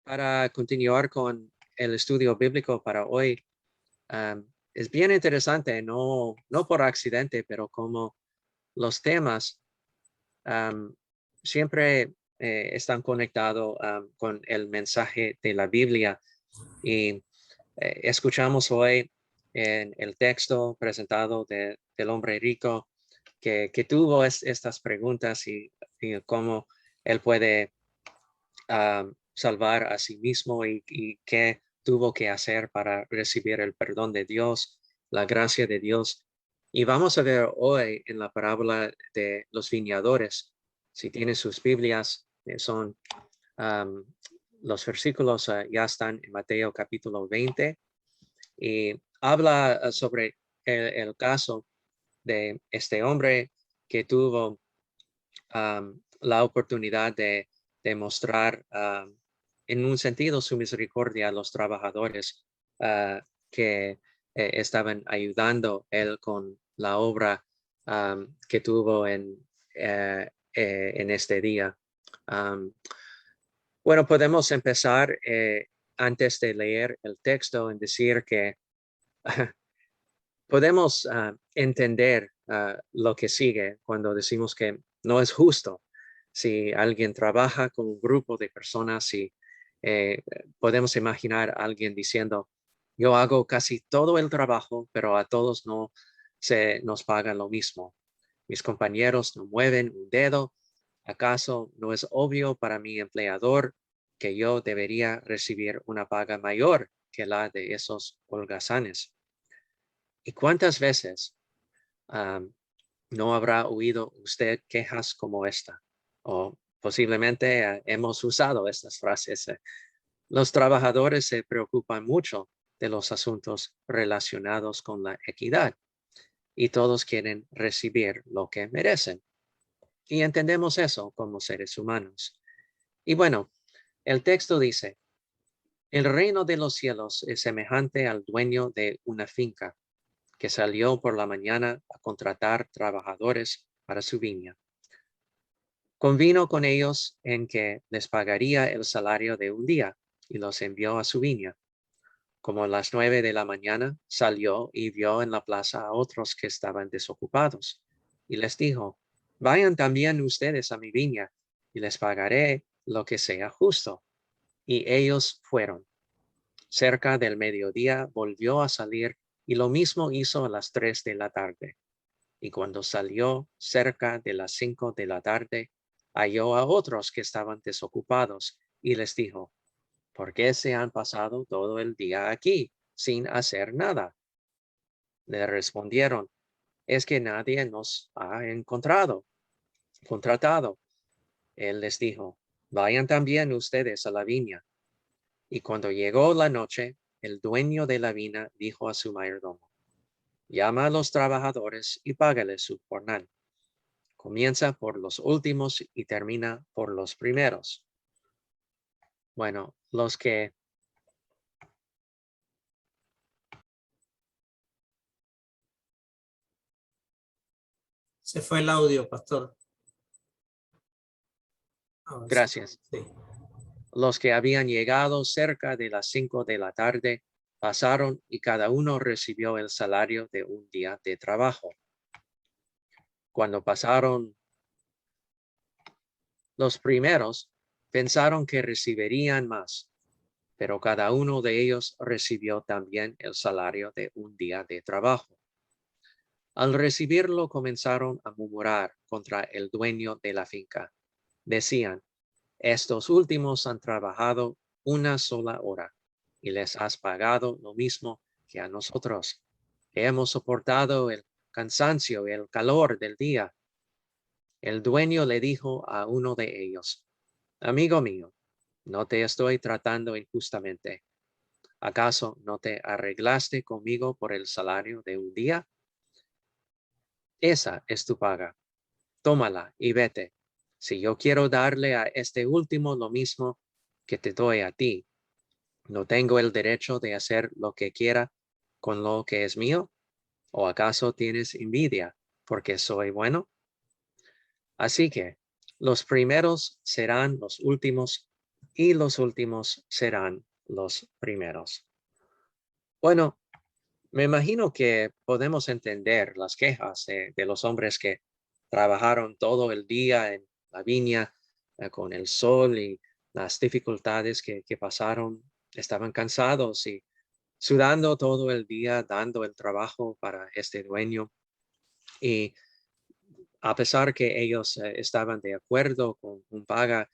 Para continuar con el estudio bíblico para hoy, es bien interesante, no por accidente, pero como los temas siempre están conectados con el mensaje de la Biblia. Y escuchamos hoy en el texto presentado del hombre rico que tuvo estas preguntas y cómo él puede salvar a sí mismo y qué tuvo que hacer para recibir el perdón de Dios, la gracia de Dios. Y vamos a ver hoy en la parábola de los viñadores. Si tienen sus Biblias, son um, los versículos ya están en Mateo capítulo 20 y habla sobre el caso de este hombre que tuvo la oportunidad de demostrar en un sentido su misericordia a los trabajadores que estaban ayudando él con la obra que tuvo en este día. Um, bueno, podemos empezar antes de leer el texto en decir que podemos entender lo que sigue cuando decimos que no es justo. Si alguien trabaja con un grupo de personas y podemos imaginar a alguien diciendo, yo hago casi todo el trabajo, pero a todos no se nos paga lo mismo. Mis compañeros no mueven un dedo. ¿Acaso no es obvio para mi empleador que yo debería recibir una paga mayor que la de esos holgazanes? ¿Y cuántas veces no habrá oído usted quejas como esta? O posiblemente hemos usado estas frases. Los trabajadores se preocupan mucho de los asuntos relacionados con la equidad y todos quieren recibir lo que merecen. Y entendemos eso como seres humanos. Y bueno, el texto dice, el reino de los cielos es semejante al dueño de una finca que salió por la mañana a contratar trabajadores para su viña. Convino con ellos en que les pagaría el salario de un día y los envió a su viña. Como a las 9 de la mañana salió y vio en la plaza a otros que estaban desocupados y les dijo, vayan también ustedes a mi viña y les pagaré lo que sea justo. Y ellos fueron. Cerca del mediodía volvió a salir y lo mismo hizo a las 3 de la tarde. Y cuando salió cerca de las 5 de la tarde, halló a otros que estaban desocupados y les dijo, ¿por qué se han pasado todo el día aquí sin hacer nada? Le respondieron, es que nadie nos ha contratado. Él les dijo, vayan también ustedes a la viña. Y cuando llegó la noche, el dueño de la viña dijo a su mayordomo, llama a los trabajadores y págales su jornal. Comienza por los últimos y termina por los primeros. Bueno, los que Se fue el audio, pastor. gracias. Sí. Los que habían llegado cerca de las 5 de la tarde pasaron y cada uno recibió el salario de un día de trabajo. Cuando pasaron los primeros, pensaron que recibirían más, pero cada uno de ellos recibió también el salario de un día de trabajo. Al recibirlo comenzaron a murmurar contra el dueño de la finca. Decían, estos últimos han trabajado una sola hora y les has pagado lo mismo que a nosotros. Hemos soportado el cansancio y el calor del día. El dueño le dijo a uno de ellos, amigo mío, no te estoy tratando injustamente. ¿Acaso no te arreglaste conmigo por el salario de un día? Esa es tu paga. Tómala y vete. Si yo quiero darle a este último lo mismo que te doy a ti, ¿no tengo el derecho de hacer lo que quiera con lo que es mío? ¿O acaso tienes envidia porque soy bueno? Así que los primeros serán los últimos y los últimos serán los primeros. Bueno, me imagino que podemos entender las quejas de los hombres que trabajaron todo el día en la viña con el sol y las dificultades que pasaron. Estaban cansados y sudando todo el día, dando el trabajo para este dueño. Y a pesar que ellos estaban de acuerdo con un paga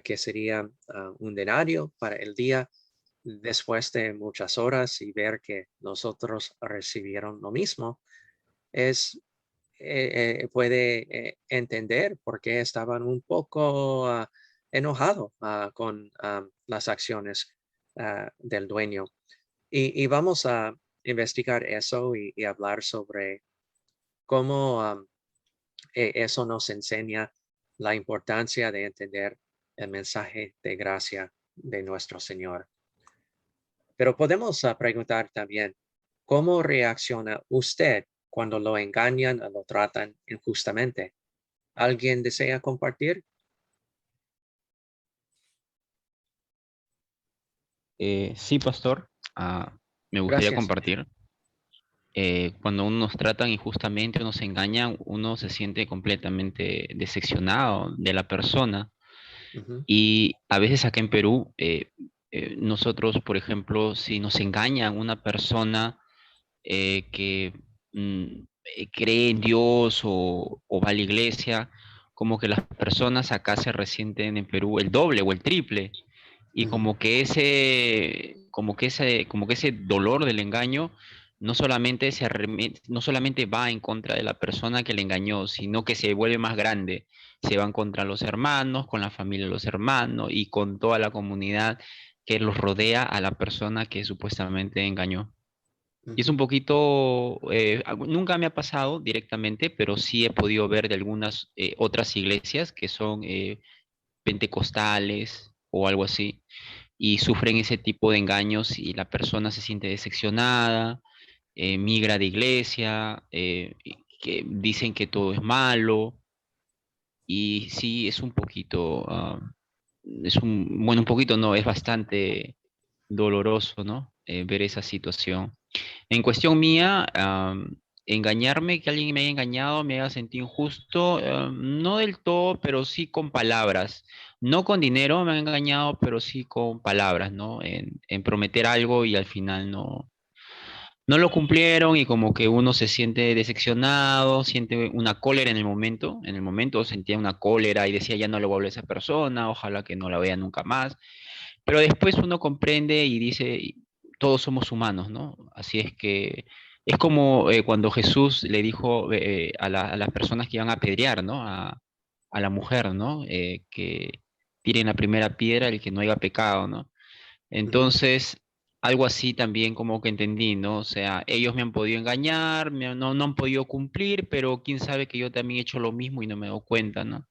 que sería un denario para el día, después de muchas horas y ver que los otros recibieron lo mismo, es, puede entender por qué estaban un poco enojados con las acciones del dueño. Y vamos a investigar eso y hablar sobre cómo eso nos enseña la importancia de entender el mensaje de gracia de nuestro Señor. Pero podemos preguntar también, ¿cómo reacciona usted cuando lo engañan o lo tratan injustamente? ¿Alguien desea compartir? Sí, pastor, me gustaría Gracias. compartir. Cuando uno nos tratan injustamente o nos engañan, uno se siente completamente decepcionado de la persona. Ujú, Y a veces acá en Perú, nosotros, por ejemplo, si nos engañan una persona que cree en Dios o va a la iglesia, como que las personas acá se resienten en Perú el doble o el triple. Y ujú, como que ese dolor del engaño no solamente va en contra de la persona que le engañó, sino que se vuelve más grande. Se van contra los hermanos, con la familia de los hermanos y con toda la comunidad que los rodea a la persona que supuestamente engañó. Y es un ujú, poquito, nunca me ha pasado directamente, pero sí he podido ver de algunas otras iglesias que son pentecostales o algo así, y sufren ese tipo de engaños y la persona se siente decepcionada, migra de iglesia, y que dicen que todo es malo, y sí, es un poquito, bueno, un poquito no, es bastante doloroso, ¿no? Ver esa situación. En cuestión mía, engañarme, que alguien me haya engañado, me haya sentido injusto, no del todo, pero sí con palabras. No con dinero me han engañado, pero sí con palabras, ¿no? En prometer algo y al final no lo cumplieron y como que uno se siente decepcionado, siente una cólera en el momento sentía una cólera y decía, ya no le voy a hablar a esa persona, ojalá que no la vea nunca más. Pero después uno comprende y dice, todos somos humanos, ¿no? Así es que es como cuando Jesús le dijo a las personas que iban a apedrear, ¿no? A la mujer, ¿no? Que tiren la primera piedra el que no haya pecado, ¿no? ujú, Entonces, algo así también como que entendí, ¿no? O sea, ellos me han podido engañar, no han podido cumplir, pero quién sabe que yo también he hecho lo mismo y no me he dado cuenta, ¿no?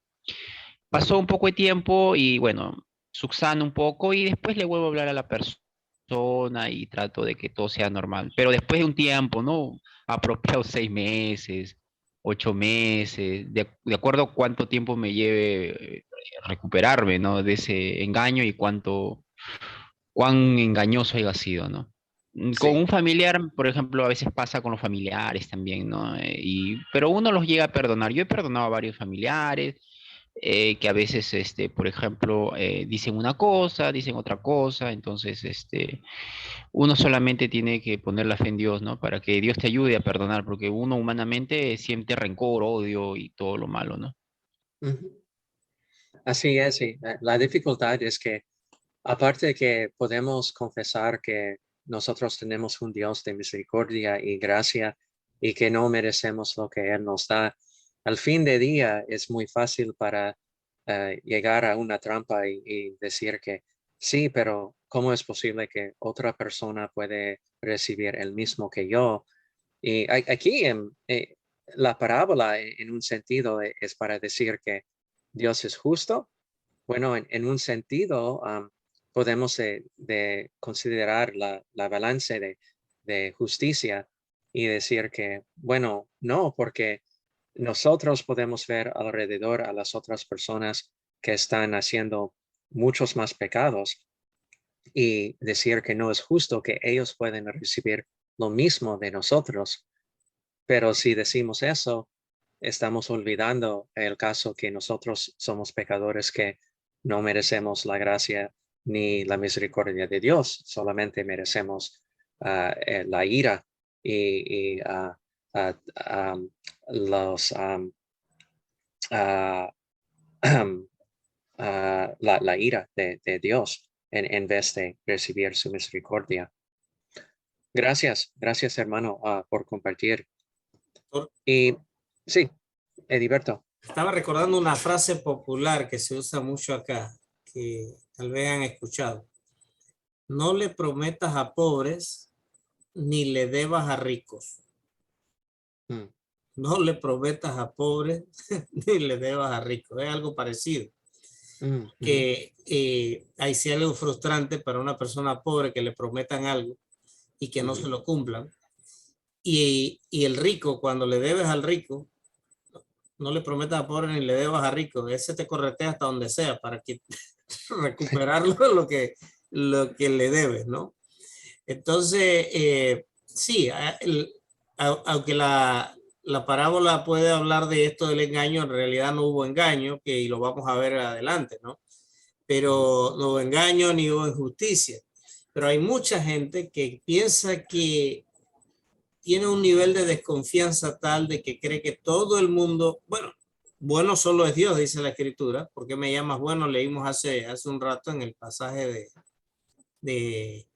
Pasó ujú, un poco de tiempo y bueno, subsano un poco y después le vuelvo a hablar a la persona y trato de que todo sea normal. Pero después de un tiempo, ¿no? Apropiado 6 meses, 8 meses, de acuerdo a cuánto tiempo me lleve recuperarme, ¿no? De ese engaño y cuán engañoso haya sido, ¿no? Con sí. un familiar, por ejemplo, a veces pasa con los familiares también, ¿no? Pero uno los llega a perdonar. Yo he perdonado a varios familiares que a veces, por ejemplo, dicen una cosa, dicen otra cosa, entonces, uno solamente tiene que poner la fe en Dios, ¿no? Para que Dios te ayude a perdonar, porque uno humanamente siente rencor, odio y todo lo malo, ¿no? Ujú. Así es, sí. La dificultad es que aparte de que podemos confesar que nosotros tenemos un Dios de misericordia y gracia y que no merecemos lo que Él nos da, al fin de día es muy fácil para llegar a una trampa y decir que sí, pero ¿cómo es posible que otra persona puede recibir el mismo que yo? Y aquí la parábola en un sentido es para decir que Dios es justo. Bueno, en un sentido, podemos de considerar la balance de justicia y decir que, bueno, no, porque nosotros podemos ver alrededor a las otras personas que están haciendo muchos más pecados y decir que no es justo que ellos pueden recibir lo mismo de nosotros. Pero si decimos eso, estamos olvidando el caso que nosotros somos pecadores que no merecemos la gracia ni la misericordia de Dios, solamente merecemos la ira y los la ira de Dios en vez de recibir su misericordia. Gracias hermano por compartir. Y sí, Ediberto. Estaba recordando una frase popular que se usa mucho acá, que tal vez han escuchado. No le prometas a pobres ni le debas a ricos. No le prometas a pobres ni le debas a ricos. Es algo parecido. Que hay sí algo frustrante para una persona pobre que le prometan algo y que no se lo cumplan. Y el rico, cuando le debes al rico, no le prometas a pobre ni le debas a rico. Ese te corretea hasta donde sea para que recuperarlo lo que le debes, ¿no? Entonces, sí, aunque la parábola puede hablar de esto del engaño, en realidad no hubo engaño, y lo vamos a ver adelante, ¿no? Pero no hubo engaño ni hubo injusticia. Pero hay mucha gente que piensa que tiene un nivel de desconfianza tal de que cree que todo el mundo, bueno solo es Dios, dice la Escritura. ¿Por qué me llamas bueno? Leímos hace un rato en el pasaje de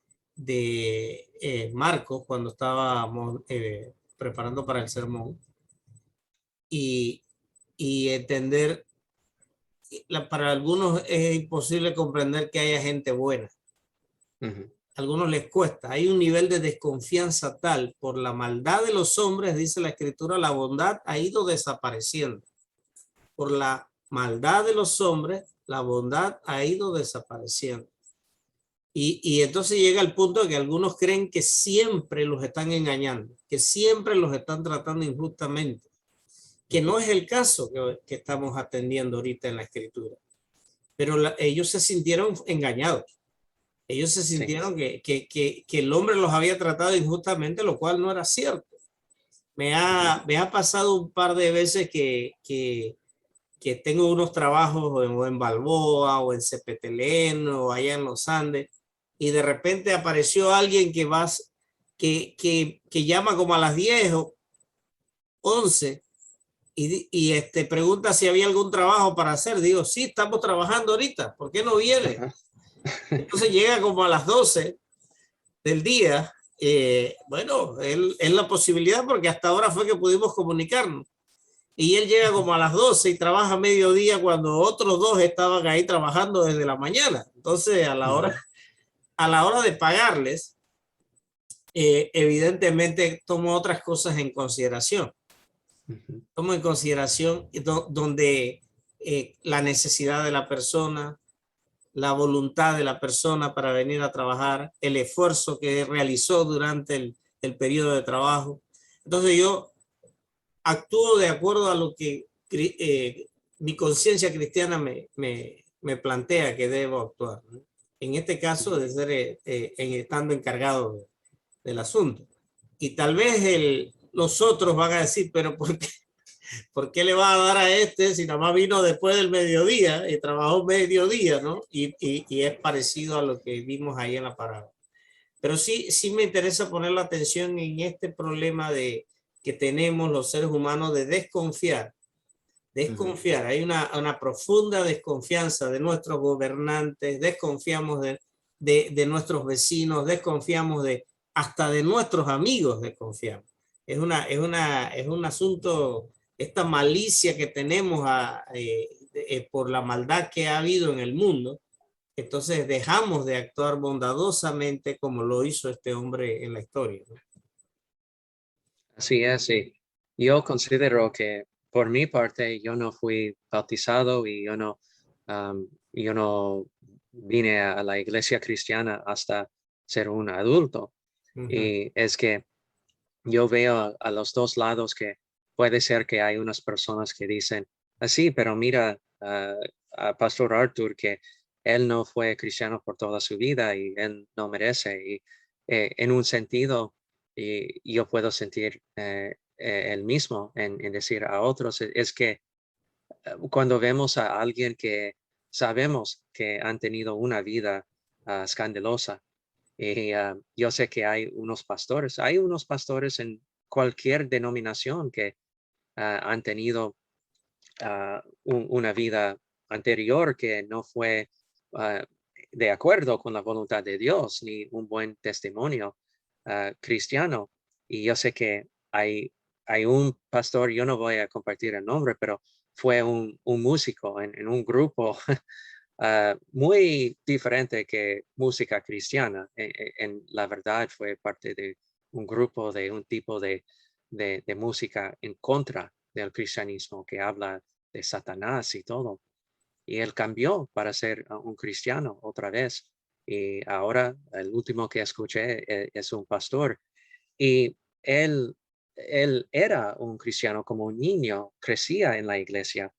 Marcos cuando estábamos preparando para el sermón. Y entender, para algunos es imposible comprender que haya gente buena. A algunos les cuesta. Hay un nivel de desconfianza tal por la maldad de los hombres, dice la Escritura, la bondad ha ido desapareciendo. Por la maldad de los hombres, la bondad ha ido desapareciendo. Y entonces llega el punto de que algunos creen que siempre los están engañando, que siempre los están tratando injustamente, que no es el caso que estamos atendiendo ahorita en la Escritura. Pero ellos se sintieron engañados. Ellos se sintieron que el hombre los había tratado injustamente, lo cual no era cierto. Me ha pasado un par de veces que tengo unos trabajos o en Balboa o en Cepetelén o allá en los Andes, y de repente apareció alguien que llama como a las 10 o 11 y pregunta si había algún trabajo para hacer. Digo, sí, estamos trabajando ahorita, ¿por qué no viene? Entonces llega como a las 12 del día. Bueno, es la posibilidad porque hasta ahora fue que pudimos comunicarnos. Y él llega como a las 12 y trabaja a mediodía cuando otros dos estaban ahí trabajando desde la mañana. Entonces, a la hora de pagarles, evidentemente tomo otras cosas en consideración. Tomo en consideración donde la necesidad de la persona, la voluntad de la persona para venir a trabajar, el esfuerzo que realizó durante el periodo de trabajo. Entonces yo actúo de acuerdo a lo que mi conciencia cristiana me plantea que debo actuar, ¿no? En este caso, de ser estando encargado del asunto. Y tal vez los otros van a decir, pero ¿por qué le va a dar a este si nada más vino después del mediodía y trabajó mediodía, ¿no? Y es parecido a lo que vimos ahí en la parábola. Pero sí me interesa poner la atención en este problema que tenemos los seres humanos de desconfiar. Hay una profunda desconfianza de nuestros gobernantes, desconfiamos de nuestros vecinos, desconfiamos hasta de nuestros amigos, desconfiamos. Es un asunto, esta malicia que tenemos por la maldad que ha habido en el mundo. Entonces dejamos de actuar bondadosamente como lo hizo este hombre en la historia, ¿no? Así es, sí. Yo considero que por mi parte yo no fui bautizado y yo no vine a la iglesia cristiana hasta ser un adulto. Y es que yo veo a los dos lados que puede ser que hay unas personas que dicen, así, pero mira a Pastor Arthur que él no fue cristiano por toda su vida y él no merece. Y en un sentido, y yo puedo sentir el mismo en decir a otros, es que cuando vemos a alguien que sabemos que han tenido una vida escandalosa, y yo sé que hay unos pastores en cualquier denominación que han tenido una vida anterior que no fue ah, de acuerdo con la voluntad de Dios, ni un buen testimonio cristiano. Y yo sé que hay un pastor, yo no voy a compartir el nombre, pero fue un músico en un grupo muy diferente que música cristiana. En la verdad fue parte de un grupo de un tipo de música en contra del cristianismo que habla de Satanás y todo. Y él cambió para ser un cristiano otra vez. Y ahora el último que escuché es un pastor. Y él era un cristiano como un niño, crecía en la iglesia,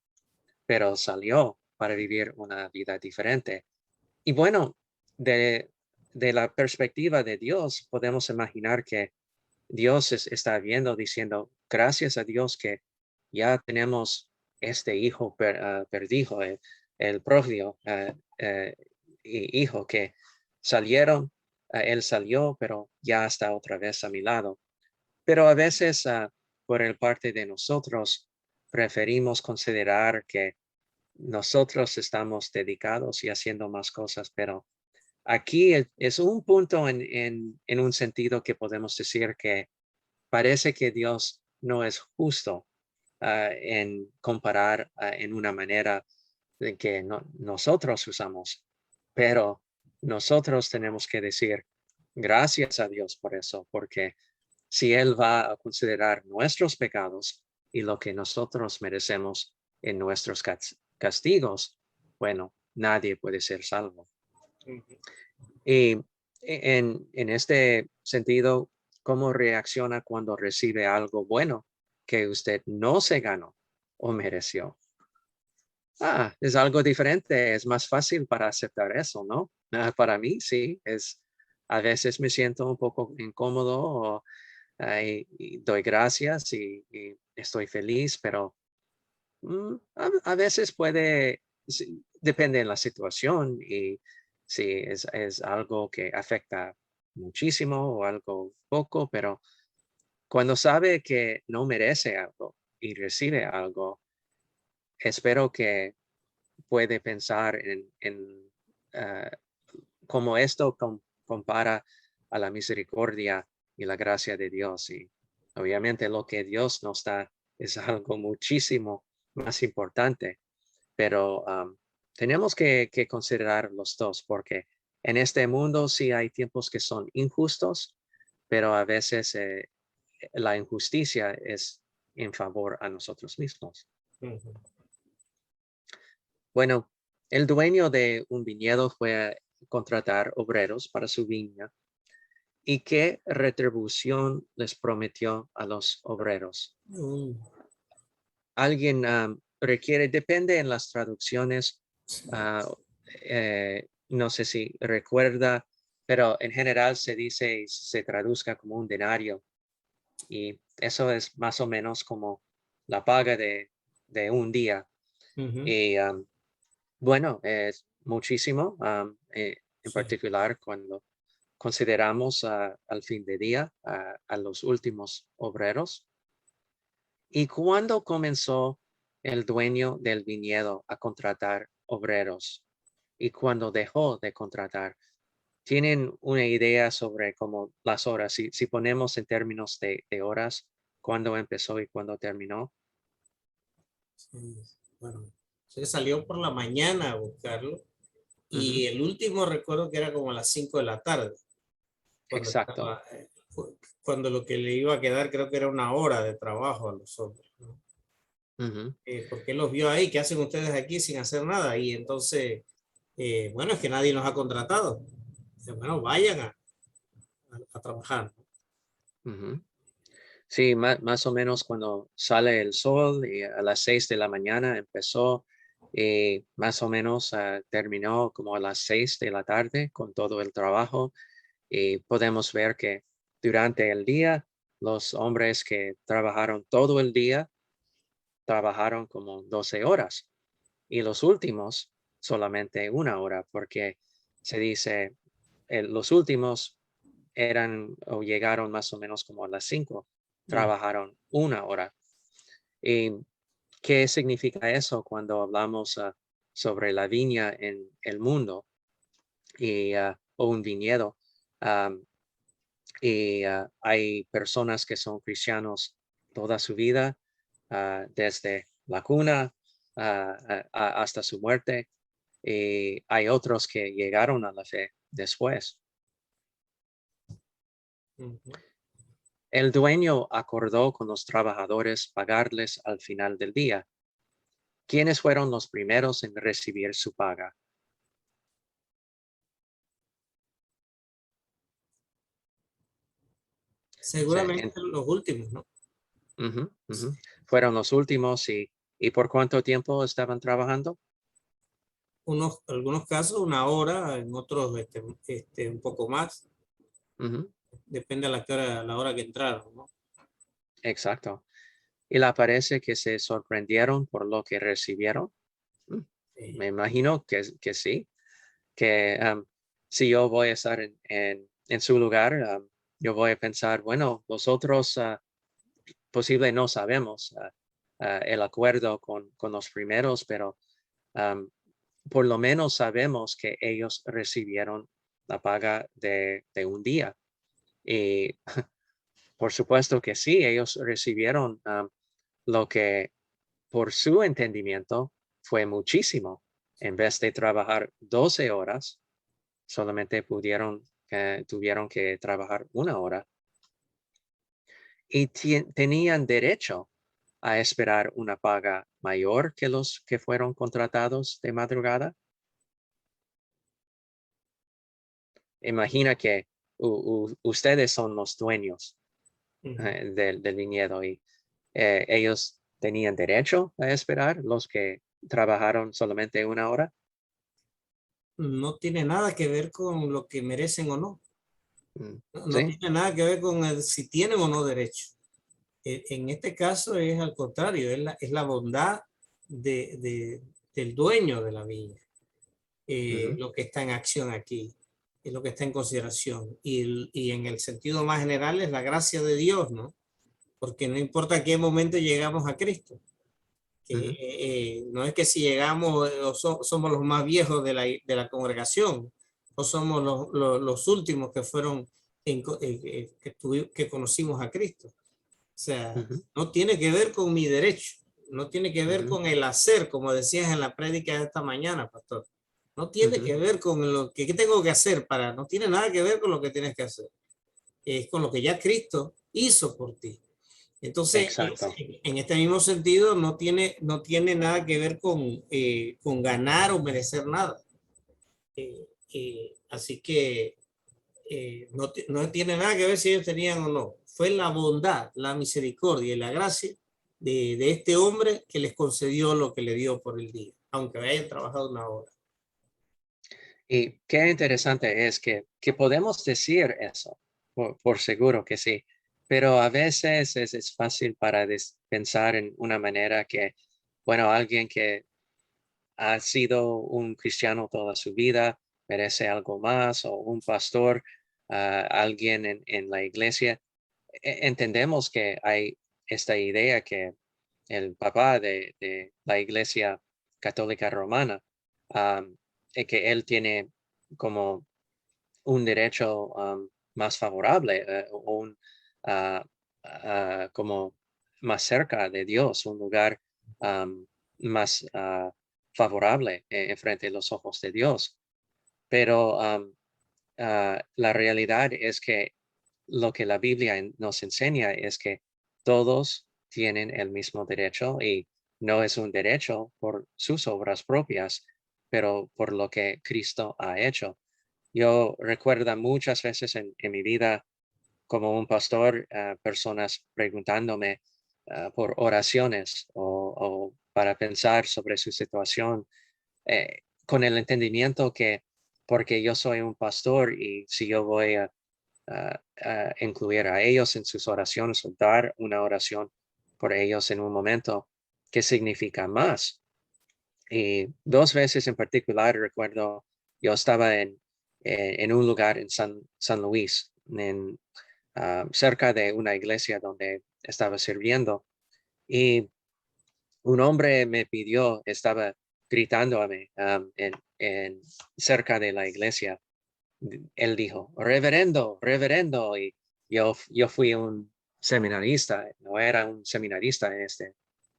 pero salió para vivir una vida diferente. Y bueno, de la perspectiva de Dios, podemos imaginar que Dios está viendo, diciendo, gracias a Dios que ya tenemos este hijo perdido, el pródigo hijo que salieron, él salió, pero ya está otra vez a mi lado. Pero a veces, por el parte de nosotros, preferimos considerar que nosotros estamos dedicados y haciendo más cosas, pero aquí es un punto en un sentido que podemos decir que parece que Dios no es justo en comparar en una manera de que nosotros usamos, pero nosotros tenemos que decir gracias a Dios por eso, porque si Él va a considerar nuestros pecados y lo que nosotros merecemos en nuestros castigos, bueno, nadie puede ser salvo. Y en este sentido, ¿cómo reacciona cuando recibe algo bueno que usted no se ganó o mereció? Es algo diferente, es más fácil para aceptar eso, ¿no? Para mí sí, a veces me siento un poco incómodo y doy gracias y estoy feliz, pero a veces sí, depende de la situación y si es algo que afecta muchísimo o algo poco, pero cuando sabe que no merece algo y recibe algo, espero que puede pensar ah, cómo esto compara a la misericordia y la gracia de Dios. Y obviamente lo que Dios nos da es algo muchísimo más importante, pero tenemos que considerar los dos, porque en este mundo sí hay tiempos que son injustos, pero a veces la injusticia es en favor a nosotros mismos. Ujú. Bueno, el dueño de un viñedo fue a contratar obreros para su viña. ¿Y qué retribución les prometió a los obreros? Mm, Alguien requiere, depende en las traducciones, sí. ah, no sé si recuerda, pero en general se dice y se traduzca como un denario. Y eso es más o menos como la paga de un día. Ujú. Y bueno, es muchísimo, en Sí. particular cuando consideramos al fin de día a los últimos obreros. ¿Y cuándo comenzó el dueño del viñedo a contratar obreros? ¿Y cuándo dejó de contratar? ¿Tienen una idea sobre cómo las horas? Si ponemos en términos de horas, cuándo empezó y cuándo terminó. Sí. Bueno, se salió por la mañana a buscarlo Ujú. y el último recuerdo que era como a las 5 de la tarde, cuando Exacto. estaba, cuando lo que le iba a quedar creo que era una hora de trabajo a los otros, ¿no? Ujú. Porque los vio ahí, ¿qué hacen ustedes aquí sin hacer nada? Y entonces, bueno, es que nadie nos ha contratado. Dice, bueno, vayan a trabajar. Ujú. Sí, más o menos cuando sale el sol y a las 6 de la mañana empezó y más o menos terminó como a las 6 de la tarde con todo el trabajo y podemos ver que durante el día los hombres que trabajaron todo el día trabajaron como 12 horas y los últimos solamente 1 hora porque se dice los últimos eran o llegaron más o menos como a las 5, Mm. trabajaron 1 hora. ¿Y qué significa eso cuando hablamos sobre la viña en el mundo y, o un viñedo? Am, y hay personas que son cristianos toda su vida, desde la cuna hasta su muerte, y hay otros que llegaron a la fe después. Ujú. El dueño acordó con los trabajadores pagarles al final del día. ¿Quiénes fueron los primeros en recibir su paga? Se- Seguramente en- los últimos, ¿no? Ujú, ujú. Fueron los últimos y ¿por cuánto tiempo estaban trabajando? Algunos casos 1 hora, en otros un poco más, Ujú, depende a la hora que entraron, ¿no? exacto. Y le parece que se sorprendieron por lo que recibieron. Mm, Eh, Me imagino que sí, que si yo voy a estar en su lugar, yo voy a pensar, bueno, nosotros posible no sabemos el acuerdo con los primeros, pero am, por lo menos sabemos que ellos recibieron la paga de un día. Y por supuesto que sí, ellos recibieron lo que por su entendimiento fue muchísimo. En vez de trabajar 12 horas, solamente tuvieron que trabajar 1 hora y tenían derecho a esperar una paga mayor que los que fueron contratados de madrugada. Imagina que ustedes son los dueños ujú. del viñedo y ellos tenían derecho a esperar los que trabajaron solamente 1 hora. No tiene nada que ver con lo que merecen o no. Mm, No sí. tiene nada que ver con si tienen o no derecho. En este caso es al contrario, es la bondad del dueño de la viña, Ujú, lo que está en acción aquí, es lo que está en consideración. Y en el sentido más general es la gracia de Dios, ¿no? Porque no importa a qué momento llegamos a Cristo. ujú, No es que si llegamos somos los más viejos de la congregación o somos los últimos que fueron que conocimos a Cristo. O sea, ujú, no tiene que ver con mi derecho, no tiene que ver ujú, con el hacer, como decías en la prédica de esta mañana, pastor. No tiene ujú, que ver con lo que ¿qué tengo que hacer para, no tiene nada que ver con lo que tienes que hacer. Es con lo que ya Cristo hizo por ti. Entonces, exacto. en este mismo sentido, no tiene nada que ver con ganar o merecer nada. Así que no tiene nada que ver si ellos tenían o no. Fue la bondad, la misericordia y la gracia de este hombre que les concedió lo que le dio por el día, aunque hayan trabajado 1 hora. Y qué interesante es que podemos decir eso, por seguro que sí, pero a veces es fácil para pensar en una manera que, bueno, alguien que ha sido un cristiano toda su vida merece algo más, o un pastor, alguien en la iglesia. Entendemos que hay esta idea que el papá de la iglesia católica romana, que él tiene como un derecho más favorable, o ah, como más cerca de Dios, un lugar más favorable en frente de los ojos de Dios. Pero la realidad es que lo que la Biblia nos enseña es que todos tienen el mismo derecho y no es un derecho por sus obras propias, pero por lo que Cristo ha hecho. Yo recuerdo muchas veces en mi vida como un pastor, personas preguntándome por oraciones o para pensar sobre su situación, con el entendimiento que porque yo soy un pastor y si yo voy a incluir a ellos en sus oraciones o dar una oración por ellos en un momento, ¿qué significa más? Y 2 veces en particular recuerdo, yo estaba en un lugar en San Luis, cerca de una iglesia donde estaba sirviendo, y un hombre me pidió, estaba gritando a mí cerca de la iglesia. Él dijo, reverendo, reverendo, y yo fui un seminarista, no era un seminarista en este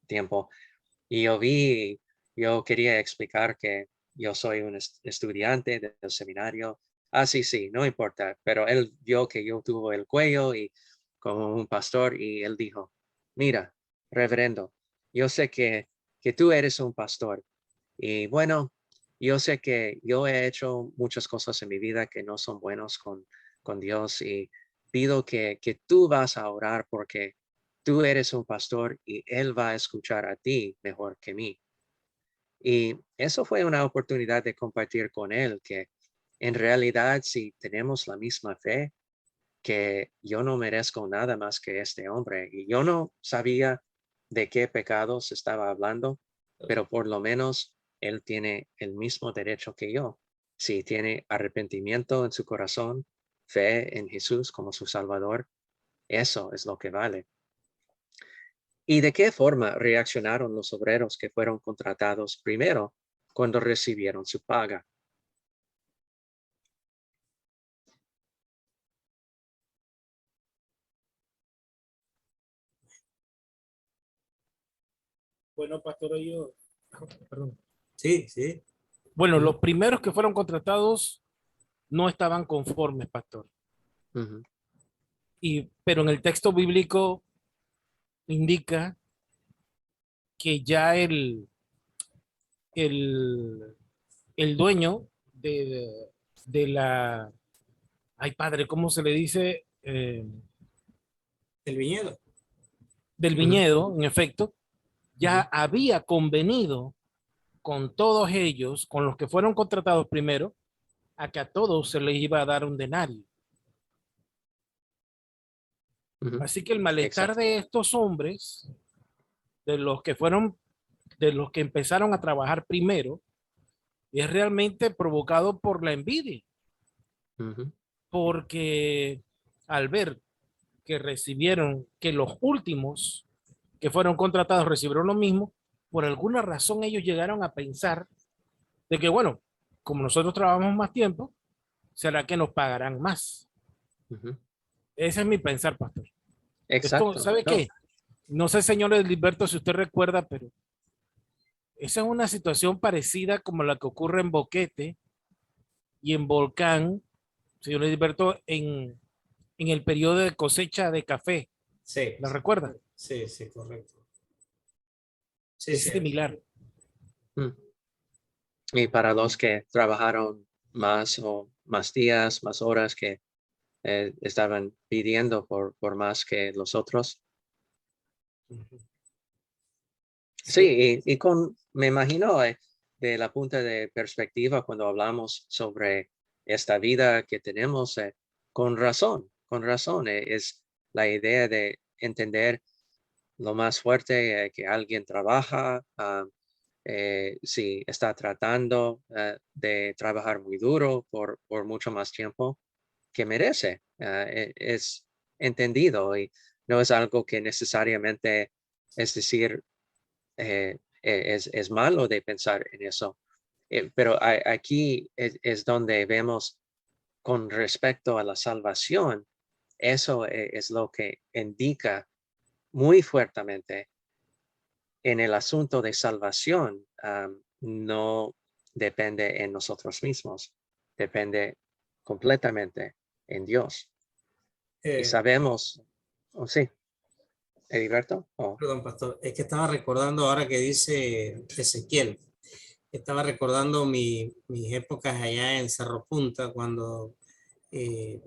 tiempo, y yo quería explicar que yo soy un estudiante del seminario. Ah, sí, sí, no importa, pero él vio que yo tuve el cuello y como un pastor y él dijo, mira, reverendo, yo sé que tú eres un pastor y bueno, yo sé que yo he hecho muchas cosas en mi vida que no son buenos con Dios y pido que tú vas a orar porque tú eres un pastor y Él va a escuchar a ti mejor que mí. Y eso fue una oportunidad de compartir con Él que en realidad si tenemos la misma fe, que yo no merezco nada más que este hombre. Y yo no sabía de qué pecados estaba hablando, pero por lo menos Él tiene el mismo derecho que yo. Si tiene arrepentimiento en su corazón, fe en Jesús como su Salvador, eso es lo que vale. ¿Y de qué forma reaccionaron los obreros que fueron contratados primero cuando recibieron su paga? Bueno, pastor, yo, perdón. Sí, sí. Bueno, Ujú, los primeros que fueron contratados no estaban conformes, pastor. ujú, Pero en el texto bíblico indica que ya el, el dueño de la, ay padre, ¿cómo se le dice? El viñedo. Del ujú, viñedo, en efecto, ya ujú, había convenido con todos ellos, con los que fueron contratados primero, a que a todos se les iba a dar un denario. ujú. Así que el malestar Exacto. de estos hombres, de los que fueron, de los que empezaron a trabajar primero, es realmente provocado por la envidia, Ujú, porque al ver que recibieron, que los últimos que fueron contratados recibieron lo mismo, por alguna razón ellos llegaron a pensar de que, bueno, como nosotros trabajamos más tiempo, ¿será que nos pagarán más? ujú. Ese es mi pensar, pastor. Esto, Exacto. ¿sabe No, qué? No sé, señor Edilberto, si usted recuerda, pero esa es una situación parecida como la que ocurre en Boquete y en Volcán, señor Edilberto, en el periodo de cosecha de café. Sí, ¿La recuerda? sí, sí, correcto. Sí, Es sí. similar. mm. Y para los que trabajaron más o más días, más horas que estaban pidiendo por más que los otros. Sí, Sí, me imagino de la punta de perspectiva cuando hablamos sobre esta vida que tenemos, con razón, es la idea de entender lo más fuerte que alguien trabaja, si está tratando de trabajar muy duro por mucho más tiempo que merece. Es entendido y no es algo que necesariamente, es decir, es malo de pensar en eso. Pero aquí es donde vemos con respecto a la salvación, eso es lo que indica muy fuertemente en el asunto de salvación. No depende en nosotros mismos, depende completamente en Dios. Y eh, sabemos, oh, sí, Heriberto. Oh, perdón, pastor, es que estaba recordando ahora que dice Ezequiel, estaba recordando mis épocas allá en Cerro Punta, cuando, eh,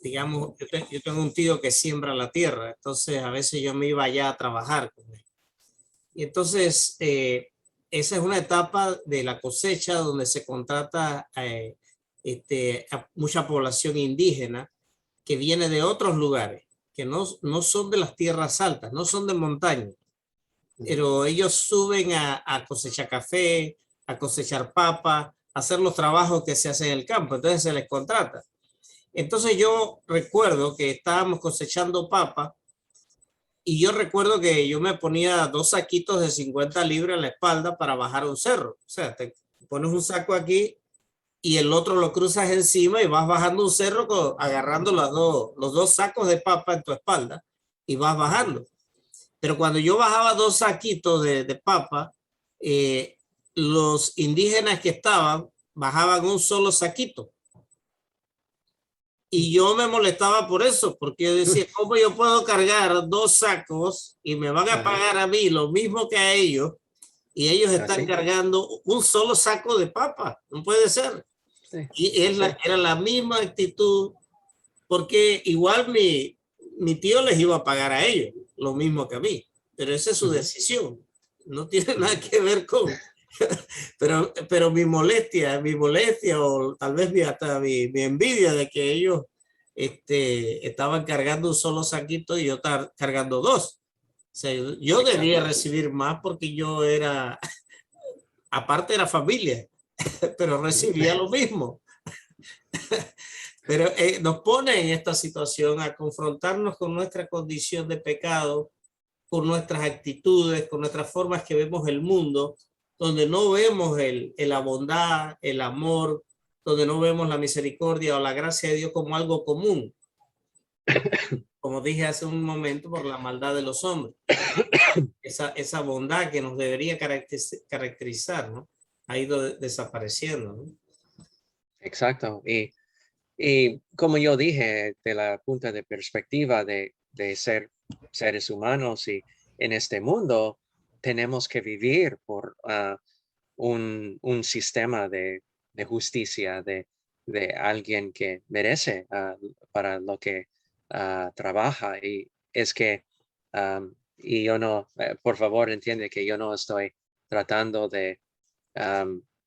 digamos, yo tengo un tío que siembra la tierra, entonces a veces yo me iba allá a trabajar con él. Y entonces, esa es una etapa de la cosecha donde se contrata a mucha población indígena que viene de otros lugares, que no son de las tierras altas, no son de montaña, pero ellos suben a cosechar café, a cosechar papa, a hacer los trabajos que se hacen en el campo, entonces se les contrata. Entonces yo recuerdo que estábamos cosechando papa y yo recuerdo que yo me ponía 2 saquitos de 50 libras en la espalda para bajar un cerro. O sea, te pones un saco aquí y el otro lo cruzas encima y vas bajando un cerro agarrando los dos sacos de papa en tu espalda y vas bajando. Pero cuando yo bajaba 2 saquitos de papa, los indígenas que estaban bajaban un solo saquito. Y yo me molestaba por eso, porque yo decía, ¿cómo yo puedo cargar 2 sacos y me van a pagar a mí lo mismo que a ellos? Y ellos están cargando un solo saco de papa. No puede ser. Sí. Y era la misma actitud, porque igual mi tío les iba a pagar a ellos lo mismo que a mí, pero esa es su decisión. No tiene nada que ver con... pero mi molestia o tal vez hasta mi envidia de que ellos estaban cargando un solo saquito y yo estaba cargando 2. O sea, yo debía recibir más porque yo era, aparte era familia, pero recibía lo mismo. Pero nos pone en esta situación a confrontarnos con nuestra condición de pecado, con nuestras actitudes, con nuestras formas que vemos el mundo, donde no vemos la bondad, el amor, donde no vemos la misericordia o la gracia de Dios como algo común. Como dije hace un momento, por la maldad de los hombres. Esa bondad que nos debería caracterizar, ¿no? Ha ido desapareciendo, ¿no? Exacto. Y como yo dije, de la punta de perspectiva de ser seres humanos y en este mundo, tenemos que vivir por un sistema de justicia, de alguien que merece para lo que trabaja. Y es que, y yo no, por favor, entiende que yo no estoy tratando de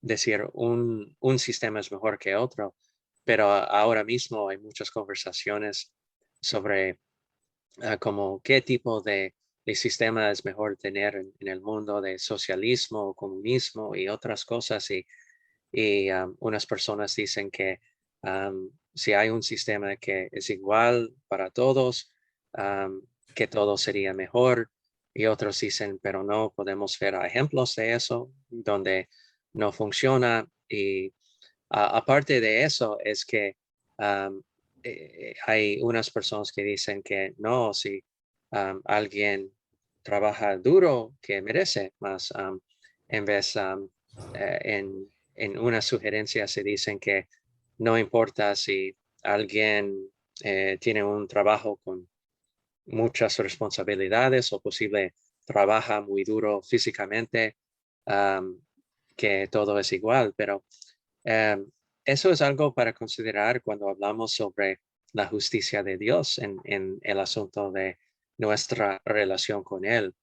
decir un sistema es mejor que otro, pero ahora mismo hay muchas conversaciones sobre como qué tipo de sistema es mejor tener en el mundo de socialismo, comunismo y otras cosas. Y unas personas dicen que si hay un sistema que es igual para todos, que todo sería mejor. Y otros dicen, pero no podemos ver ejemplos de eso, donde no funciona. Y aparte de eso, es que hay unas personas que dicen que no, si alguien trabaja duro, que merece más, en vez en una sugerencia se dicen que no importa si alguien tiene un trabajo con muchas responsabilidades o posible trabaja muy duro físicamente, que todo es igual, pero eso es algo para considerar cuando hablamos sobre la justicia de Dios en el asunto de nuestra relación con Él,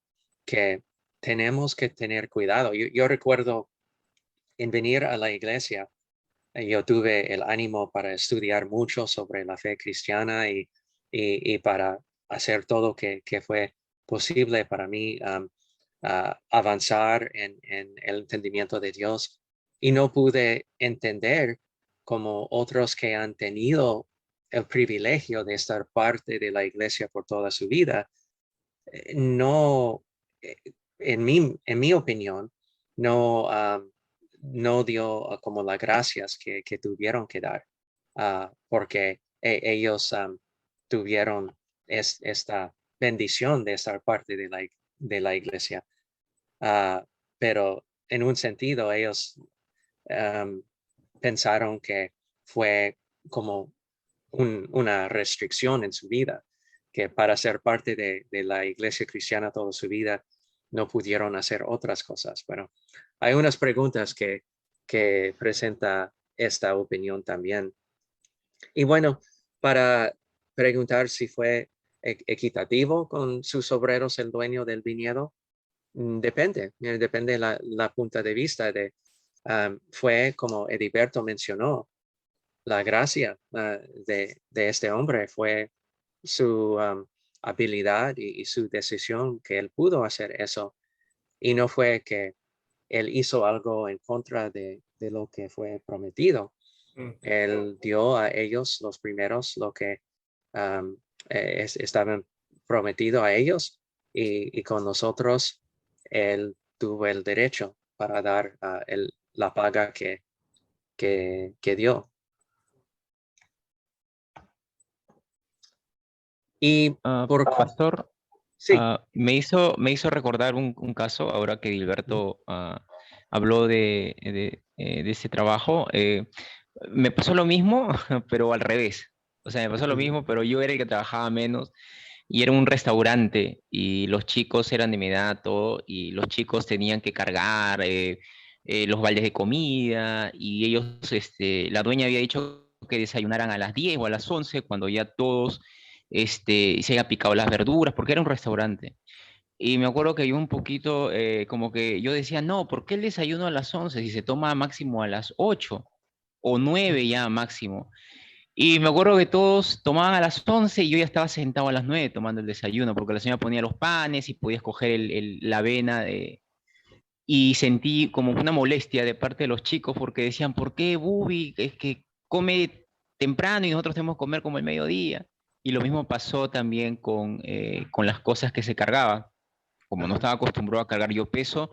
que tenemos que tener cuidado. Yo recuerdo en venir a la iglesia, yo tuve el ánimo para estudiar mucho sobre la fe cristiana y para hacer todo que fue posible para mí avanzar en el entendimiento de Dios. Y no pude entender como otros que han tenido el privilegio de estar parte de la iglesia por toda su vida, no, en mi opinión, no, no dio como las gracias que tuvieron que dar, porque ellos tuvieron esta bendición de estar parte de la iglesia. Pero en un sentido, ellos pensaron que fue como una restricción en su vida, que para ser parte de la iglesia cristiana toda su vida no pudieron hacer otras cosas. Pero hay unas preguntas que presenta esta opinión también. Y bueno, para preguntar si fue equitativo con sus obreros el dueño del viñedo, Depende, depende la punto de vista de, fue como Ediberto mencionó, la gracia de este hombre fue su habilidad y su decisión que él pudo hacer eso. Y no fue que él hizo algo en contra de lo que fue prometido. Él dio a ellos los primeros lo que estaban prometido a ellos y con nosotros él tuvo el derecho para dar la paga que dio. Y por Pastor, sí, me hizo recordar un caso, ahora que Gilberto habló de ese trabajo. Me pasó lo mismo, pero al revés. O sea, me pasó lo mismo, pero yo era el que trabajaba menos y era un restaurante y los chicos eran de mi edad, todo, y los chicos tenían que cargar los baldes de comida y ellos, la dueña había dicho que desayunaran a las 10 o a las 11 cuando ya todos se habían picado las verduras, porque era un restaurante. Y me acuerdo que yo un poquito, como que yo decía, no, ¿por qué el desayuno a las 11 si se toma máximo a las 8 o 9 ya máximo? Y me acuerdo que todos tomaban a las 11 y yo ya estaba sentado a las 9 tomando el desayuno, porque la señora ponía los panes y podías coger la avena y sentí como una molestia de parte de los chicos porque decían, ¿por qué Bubi es que come temprano y nosotros tenemos que comer como el mediodía? Y lo mismo pasó también con las cosas que se cargaban. Como no estaba acostumbrado a cargar yo peso,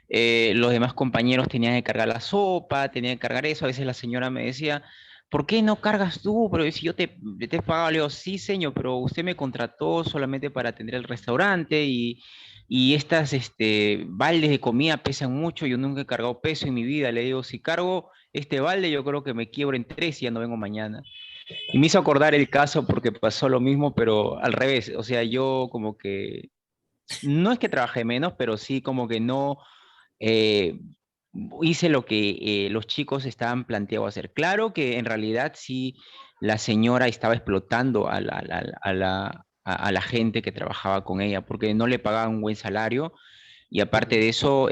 los demás compañeros tenían que cargar la sopa, tenían que cargar eso. A veces la señora me decía, ¿por qué no cargas tú? Pero si yo te he pagado, le digo, sí, señor, pero usted me contrató solamente para atender el restaurante y estas baldes de comida pesan mucho. Yo nunca he cargado peso en mi vida. Le digo, si cargo este balde, yo creo que me quiebro en 3 y ya no vengo mañana. Y me hizo acordar el caso porque pasó lo mismo, pero al revés. O sea, yo como que no es que trabajé menos, pero sí como que no eh, hice lo que los chicos estaban planteados hacer. Claro que en realidad sí la señora estaba explotando a la gente que trabajaba con ella, porque no le pagaban un buen salario y aparte de eso,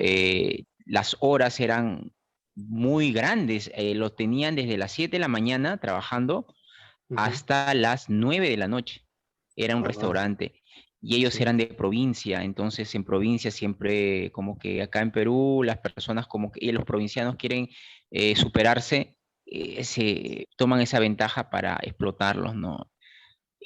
las horas eran muy grandes. Lo tenían desde las 7 de la mañana trabajando hasta las 9 de la noche. Era un oh, wow, restaurante y ellos sí, eran de provincia, entonces en provincia siempre como que acá en Perú las personas como que y los provincianos quieren superarse, se toman esa ventaja para explotarlos, ¿no?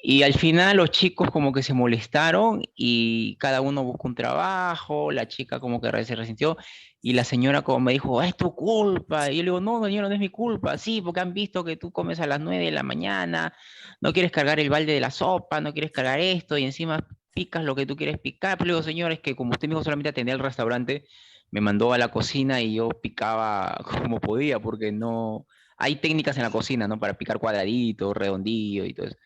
Y al final los chicos como que se molestaron y cada uno buscó un trabajo, la chica como que se resintió y la señora como me dijo, "Ah, es tu culpa". Y yo le digo, no, señora, no es mi culpa. Sí, porque han visto que tú comes a las 9 de la mañana, no quieres cargar el balde de la sopa, no quieres cargar esto y encima picas lo que tú quieres picar. Pero le digo, señor, es que como usted me dijo solamente atendía el restaurante, me mandó a la cocina y yo picaba como podía porque no... Hay técnicas en la cocina, ¿no? Para picar cuadradito, redondillo y todo eso.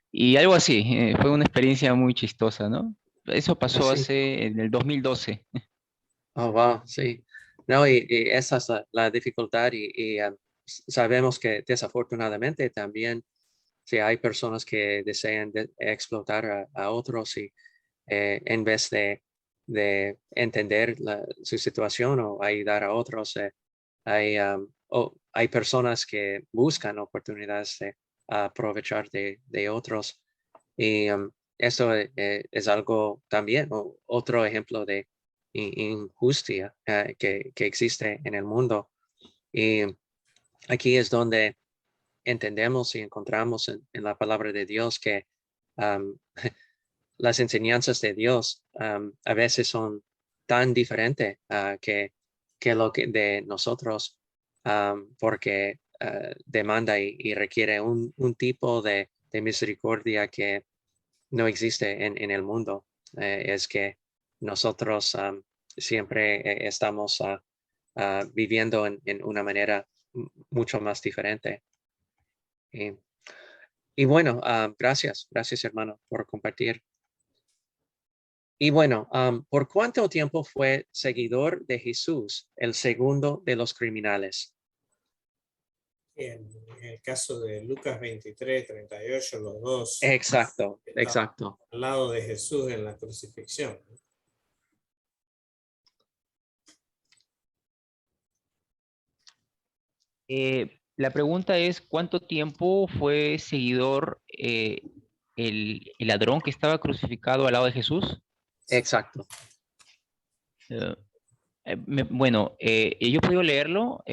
Y algo así, fue una experiencia muy chistosa, ¿no? Eso pasó así. en el 2012. Oh, wow, sí. No, y esa es la dificultad y sabemos que desafortunadamente también si hay personas que desean explotar a otros y en vez de entender su situación o ayudar a otros, hay personas que buscan oportunidades de aprovechar de otros y eso es algo también, otro ejemplo de injusticia que existe en el mundo. Y aquí es donde entendemos y encontramos en la palabra de Dios que um, las enseñanzas de Dios a veces son tan diferentes que lo que de nosotros, porque demanda y requiere un tipo de misericordia que no existe en el mundo. Es que nosotros siempre estamos viviendo en una manera mucho más diferente. Y, y bueno, gracias hermano por compartir. Y bueno, ¿por cuánto tiempo fue seguidor de Jesús, el segundo de los criminales? En el caso de Lucas 23, 38, los dos Exacto, estaban exacto. al lado de Jesús en la crucifixión. La pregunta es, ¿cuánto tiempo fue seguidor el ladrón que estaba crucificado al lado de Jesús? Exacto. Eh, bueno, yo he podido leerlo.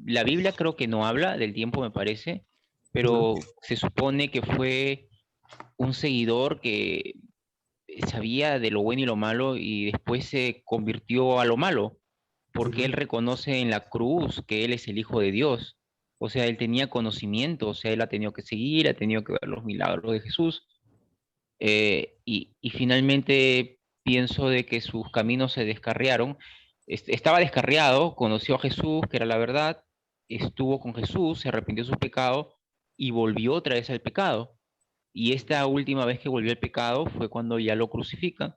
La Biblia creo que no habla del tiempo, me parece, pero se supone que fue un seguidor que sabía de lo bueno y lo malo y después se convirtió a lo malo, porque él reconoce en la cruz que él es el Hijo de Dios. O sea, él tenía conocimiento, o sea, él ha tenido que seguir, ha tenido que ver los milagros de Jesús. Y finalmente pienso de que sus caminos se descarriaron. Estaba descarriado, conoció a Jesús, que era la verdad, estuvo con Jesús, se arrepintió de sus pecados y volvió otra vez al pecado. Y esta última vez que volvió al pecado fue cuando ya lo crucifican.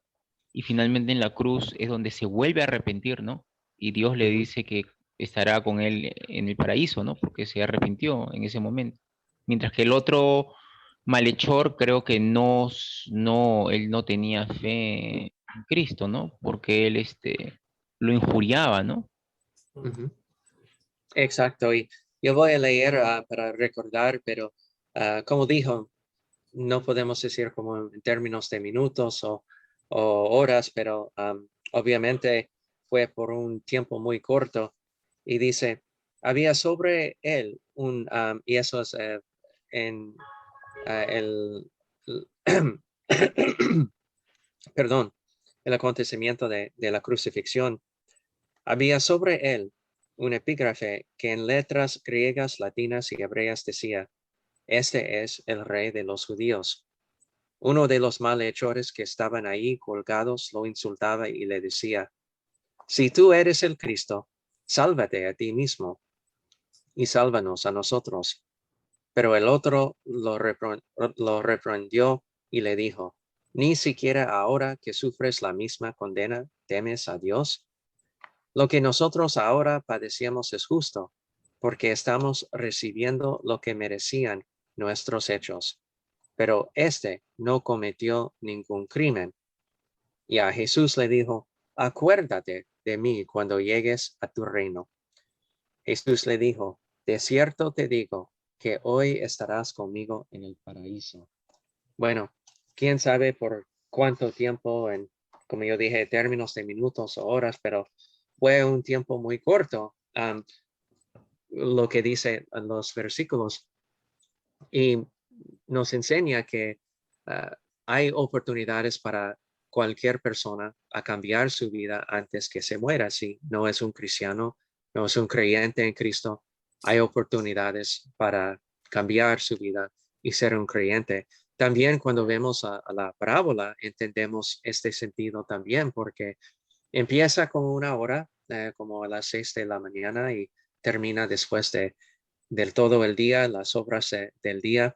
Y finalmente en la cruz es donde se vuelve a arrepentir, ¿no? Y Dios le dice que estará con él en el paraíso, ¿no? Porque se arrepintió en ese momento. Mientras que el otro malhechor creo que él no tenía fe en Cristo, ¿no? Porque él lo injuriaba, ¿no? Ujú. Exacto. Y yo voy a leer para recordar, pero como dijo, no podemos decir como en términos de minutos o horas, pero obviamente fue por un tiempo muy corto. Y dice, había sobre él y eso es en el, perdón, el acontecimiento de la crucifixión. Había sobre él un epígrafe que en letras griegas, latinas y hebreas decía, este es el rey de los judíos. Uno de los malhechores que estaban ahí colgados lo insultaba y le decía, si tú eres el Cristo, sálvate a ti mismo y sálvanos a nosotros. Pero el otro lo reprendió y le dijo, ni siquiera ahora que sufres la misma condena, temes a Dios. Lo que nosotros ahora padecemos es justo, porque estamos recibiendo lo que merecían nuestros hechos. Pero éste no cometió ningún crimen. Y a Jesús le dijo, acuérdate de mí cuando llegues a tu reino. Jesús le dijo, de cierto te digo que hoy estarás conmigo en el paraíso. Bueno, quién sabe por cuánto tiempo, como yo dije, términos de minutos o horas, pero fue un tiempo muy corto, lo que dice en los versículos. Y nos enseña que hay oportunidades para cualquier persona a cambiar su vida antes que se muera. Si no es un cristiano, no es un creyente en Cristo, hay oportunidades para cambiar su vida y ser un creyente. También cuando vemos a la parábola, entendemos este sentido también, porque empieza con una hora, como a las 6 de la mañana y termina después del todo el día, las obras del día,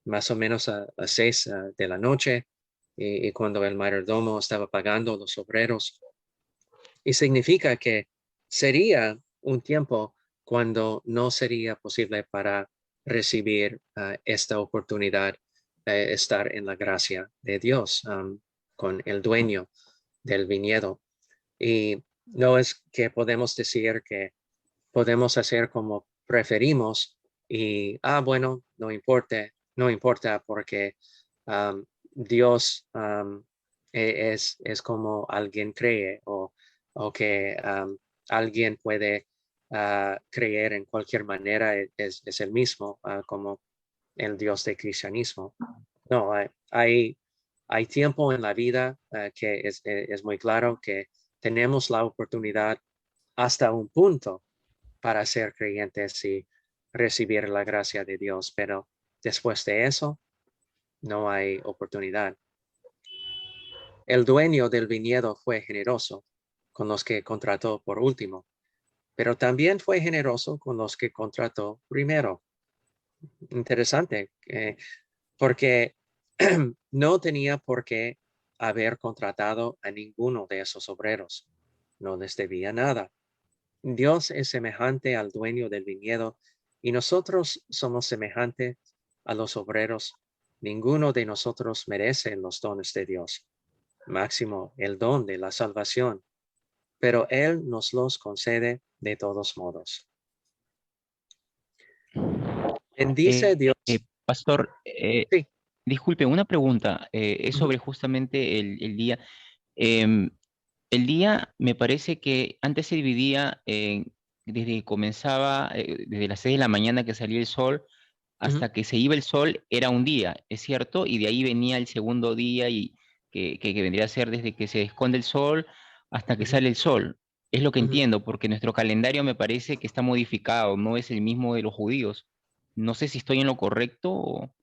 más o menos a las 6 de la noche, y cuando el mayordomo estaba pagando a los obreros. Y significa que sería un tiempo cuando no sería posible para recibir esta oportunidad de estar en la gracia de Dios con el dueño del viñedo. Y no es que podemos decir que podemos hacer como preferimos y, bueno, no importa porque Dios es como alguien cree o que alguien puede creer en cualquier manera, es el mismo como el Dios del cristianismo. No, hay tiempo en la vida que es muy claro que tenemos la oportunidad hasta un punto para ser creyentes y recibir la gracia de Dios, pero después de eso no hay oportunidad. El dueño del viñedo fue generoso con los que contrató por último, pero también fue generoso con los que contrató primero. Interesante, porque no tenía por qué haber contratado a ninguno de esos obreros. No les debía nada. Dios es semejante al dueño del viñedo y nosotros somos semejantes a los obreros. Ninguno de nosotros merece los dones de Dios, máximo el don de la salvación, pero Él nos los concede de todos modos. Bendice Dios. Pastor, Sí. disculpe, una pregunta. Es Ujú. sobre justamente el día. Em, el día me parece que antes se dividía desde que comenzaba, desde las 6 de la mañana que salía el sol Ujú. hasta que se iba el sol, era un día, ¿es cierto? Y de ahí venía el segundo día y que vendría a ser desde que se esconde el sol hasta que Ujú. sale el sol. Es lo que Ujú. entiendo, porque nuestro calendario me parece que está modificado, no es el mismo de los judíos. No sé si estoy en lo correcto o...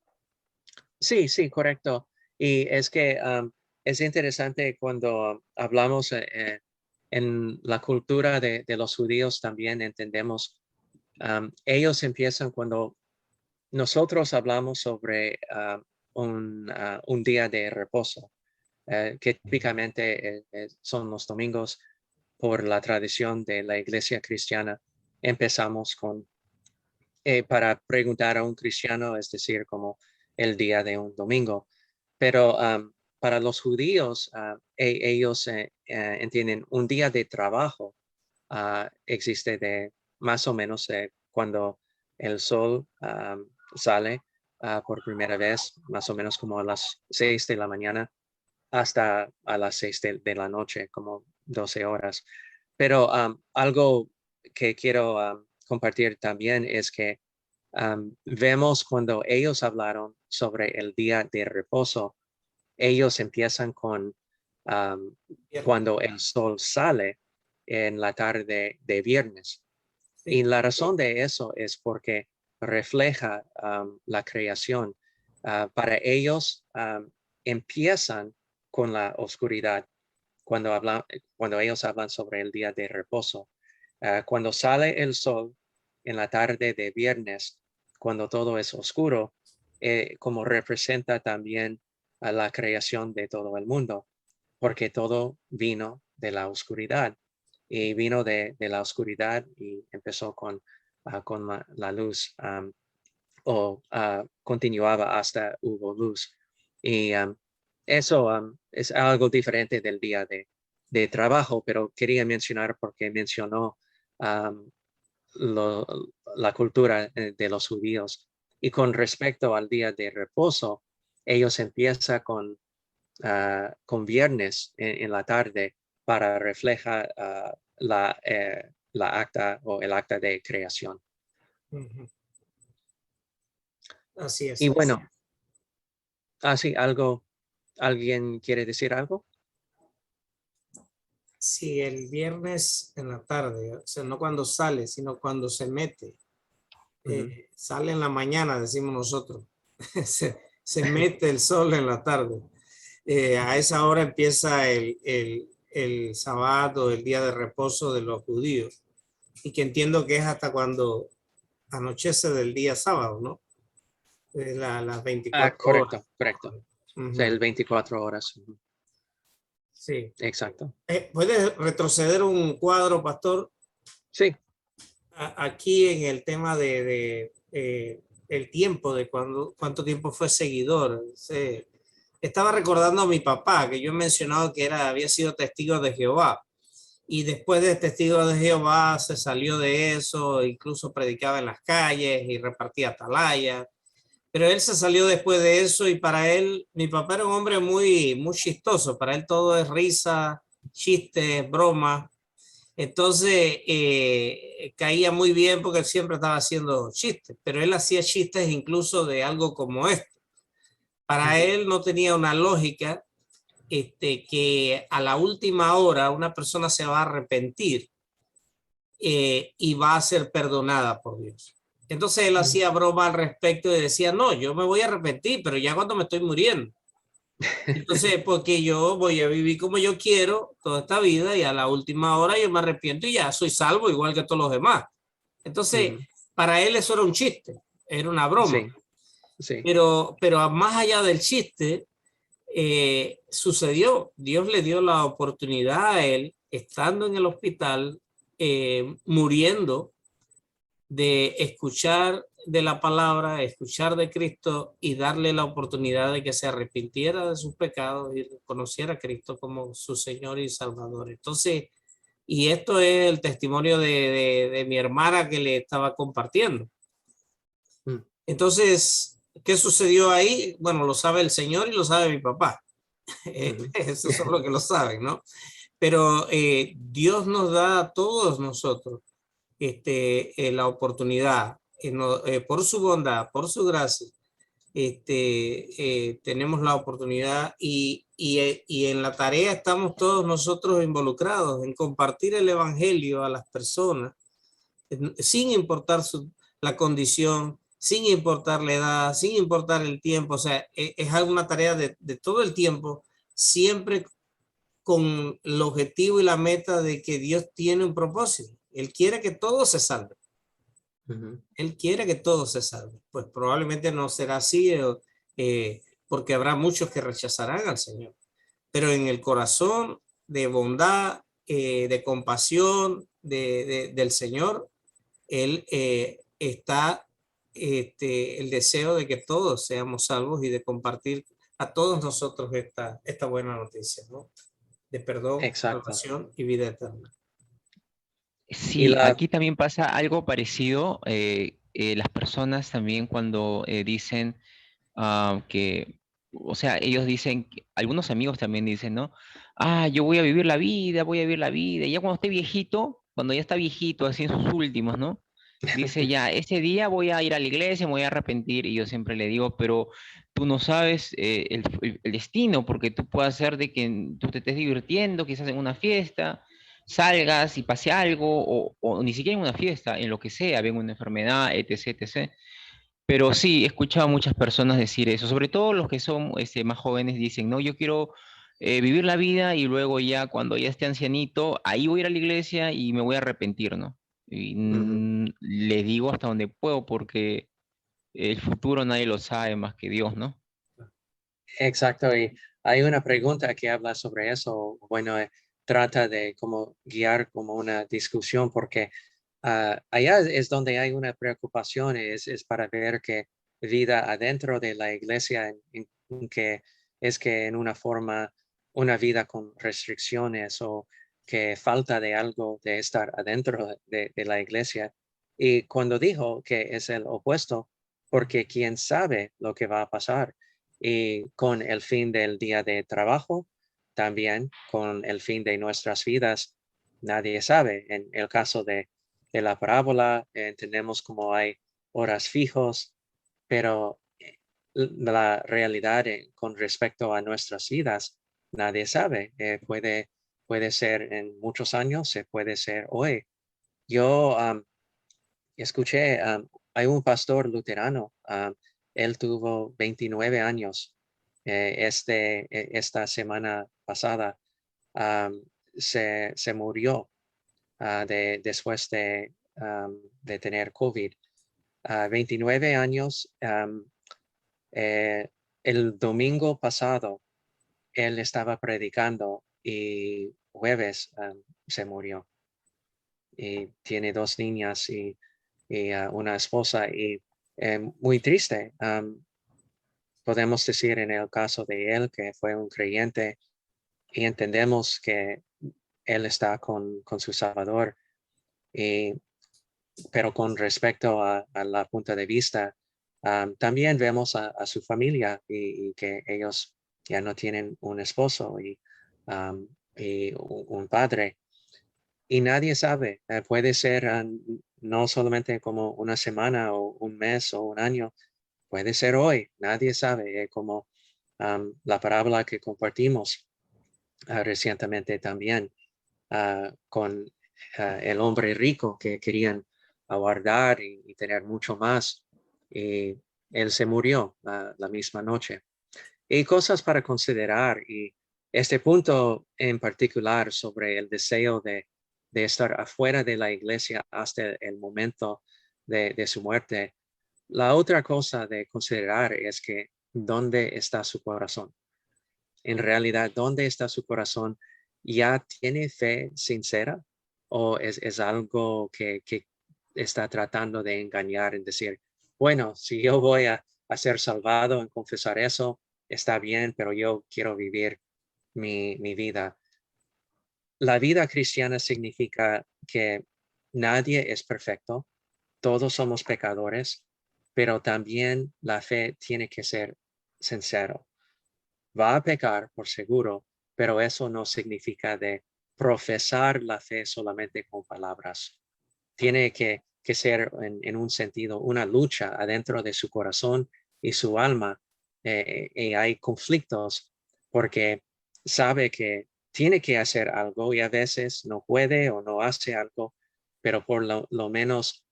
Sí, sí, correcto. Y es que es interesante cuando hablamos en la cultura de los judíos también entendemos, ellos empiezan cuando nosotros hablamos sobre un día de reposo, que típicamente son los domingos por la tradición de la iglesia cristiana. Empezamos con para preguntar a un cristiano, es decir, como el día de un domingo. Pero para los judíos, ellos entienden un día de trabajo existe de más o menos cuando el sol sale por primera vez, más o menos como a las 6 de la mañana hasta a las 6 de la noche, como 12 horas. Pero algo que quiero compartir también es que vemos cuando ellos hablaron sobre el día de reposo, ellos empiezan con cuando el sol sale en la tarde de viernes. Y Sí. la razón de eso es porque refleja la creación. Para ellos empiezan con la oscuridad cuando ellos hablan sobre el día de reposo. Cuando sale el sol en la tarde de viernes, cuando todo es oscuro, como representa también a la creación de todo el mundo, porque todo vino de la oscuridad y vino de la oscuridad y empezó con la luz o continuaba hasta hubo luz. Y eso es algo diferente del día de trabajo, pero quería mencionar porque mencionó um, lo- la cultura de los judíos. Y con respecto al día de reposo, ellos empiezan con viernes en la tarde para reflejar la acta o el acta de creación. Ujú. Así Y es. bueno, así ¿alguien quiere decir algo? Sí, el viernes en la tarde, o sea, no cuando sale, sino cuando se mete. Ujú. Sale en la mañana, decimos nosotros. Se mete el sol en la tarde. A esa hora empieza el sábado, el día de reposo de los judíos. Y que entiendo que es hasta cuando anochece del día sábado, ¿no? Las 24 horas. Correcto, correcto. O sea, Ujú. el 24 horas. Ujú. Sí. Exacto. ¿Puedes retroceder un cuadro, pastor? Sí. Aquí en el tema de el tiempo, de cuánto tiempo fue seguidor. Estaba recordando a mi papá, que yo he mencionado que había sido testigo de Jehová. Y después de testigo de Jehová se salió de eso, incluso predicaba en las calles y repartía atalaya. Pero él se salió después de eso y para él, mi papá era un hombre muy chistoso. Para él todo es risa, chistes, bromas. Entonces caía muy bien porque él siempre estaba haciendo chistes, pero él hacía chistes incluso de algo como esto. Para Ujú. él no tenía una lógica que a la última hora una persona se va a arrepentir y va a ser perdonada por Dios. Entonces él Ujú. hacía broma al respecto y decía, no, yo me voy a arrepentir, pero ya cuando me estoy muriendo. Entonces, porque yo voy a vivir como yo quiero toda esta vida y a la última hora yo me arrepiento y ya soy salvo igual que todos los demás. Entonces, Ujú. para él eso era un chiste, era una broma. Sí, sí. Pero más allá del chiste, sucedió. Dios le dio la oportunidad a él, estando en el hospital, muriendo, de escuchar de la palabra, escuchar de Cristo y darle la oportunidad de que se arrepintiera de sus pecados y conociera a Cristo como su Señor y Salvador. Entonces, y esto es el testimonio de mi hermana que le estaba compartiendo. Mm. Entonces, ¿qué sucedió ahí? Bueno, lo sabe el Señor y lo sabe mi papá. Eso es lo que lo saben, ¿no? Pero Dios nos da a todos nosotros la oportunidad, por su bondad, por su gracia, tenemos la oportunidad y en la tarea estamos todos nosotros involucrados en compartir el evangelio a las personas, sin importar la condición, sin importar la edad, sin importar el tiempo. O sea, es una tarea de todo el tiempo, siempre con el objetivo y la meta de que Dios tiene un propósito. Él quiere que todo se salve. Él quiere que todo se salve. Pues probablemente no será así, porque habrá muchos que rechazarán al Señor. Pero en el corazón de bondad, de compasión del Señor, Él está el deseo de que todos seamos salvos y de compartir a todos nosotros esta buena noticia, ¿no? De perdón, Exacto. salvación y vida eterna. Y Sí, la, aquí también pasa algo parecido. Las personas también cuando dicen que, o sea, ellos dicen, algunos amigos también dicen, ¿no? Ah, yo voy a vivir la vida, voy a vivir la vida. Y ya cuando esté viejito, cuando ya está viejito, así en sus últimos, ¿no? Dice, ya, ese día voy a ir a la iglesia, me voy a arrepentir. Y yo siempre le digo, pero tú no sabes el destino, porque tú puedes hacer de que tú te estés divirtiendo, quizás en una fiesta, salgas y pase algo, o ni siquiera en una fiesta, en lo que sea, venga una enfermedad, etc., etc. Pero sí, he escuchado a muchas personas decir eso, sobre todo los que son más jóvenes dicen, no, yo quiero vivir la vida y luego ya cuando ya esté ancianito, ahí voy a ir a la iglesia y me voy a arrepentir, ¿no? Y le digo hasta donde puedo porque el futuro nadie lo sabe más que Dios, ¿no? exacto. Y hay una pregunta que habla sobre eso. Bueno, trata de cómo guiar como una discusión porque allá es donde hay una preocupación, es para ver que vida adentro de la iglesia, en que es que en una forma, una vida con restricciones o que falta de algo de estar adentro de la iglesia. Y cuando dijo que es el opuesto, porque quién sabe lo que va a pasar. Y con el fin del día de trabajo, también con el fin de nuestras vidas, nadie sabe. En el caso de la parábola, entendemos como hay horas fijos, pero la realidad con respecto a nuestras vidas, nadie sabe. Puede ser en muchos años, se puede ser hoy. Yo escuché, hay un pastor luterano, él tuvo 29 años esta semana pasada, um, se murió después de tener COVID. 29 años, el domingo pasado, él estaba predicando y jueves se murió. Y tiene dos niñas y una esposa y muy triste. Podemos decir en el caso de él que fue un creyente y entendemos que él está con su Salvador. Y, pero con respecto a la punto de vista, también vemos a su familia y que ellos ya no tienen un esposo y un padre. Y nadie sabe, puede ser no solamente como una semana o un mes o un año, puede ser hoy, nadie sabe, como la parábola que compartimos recientemente también con el hombre rico que querían aguardar y tener mucho más. Y él se murió la misma noche. Y cosas para considerar. Y este punto en particular sobre el deseo de estar afuera de la iglesia hasta el momento de su muerte. La otra cosa de considerar es que dónde está su corazón. En realidad, ¿dónde está su corazón? ¿Ya tiene fe sincera o es algo que está tratando de engañar en decir, bueno, si yo voy a ser salvado en confesar eso, está bien, pero yo quiero vivir mi vida? La vida cristiana significa que nadie es perfecto, todos somos pecadores, pero también la fe tiene que ser sincero. Va a pecar por seguro, pero eso no significa de profesar la fe solamente con palabras. Tiene que ser en un sentido una lucha adentro de su corazón y su alma. Y hay conflictos porque sabe que tiene que hacer algo y a veces no puede o no hace algo, pero por lo menos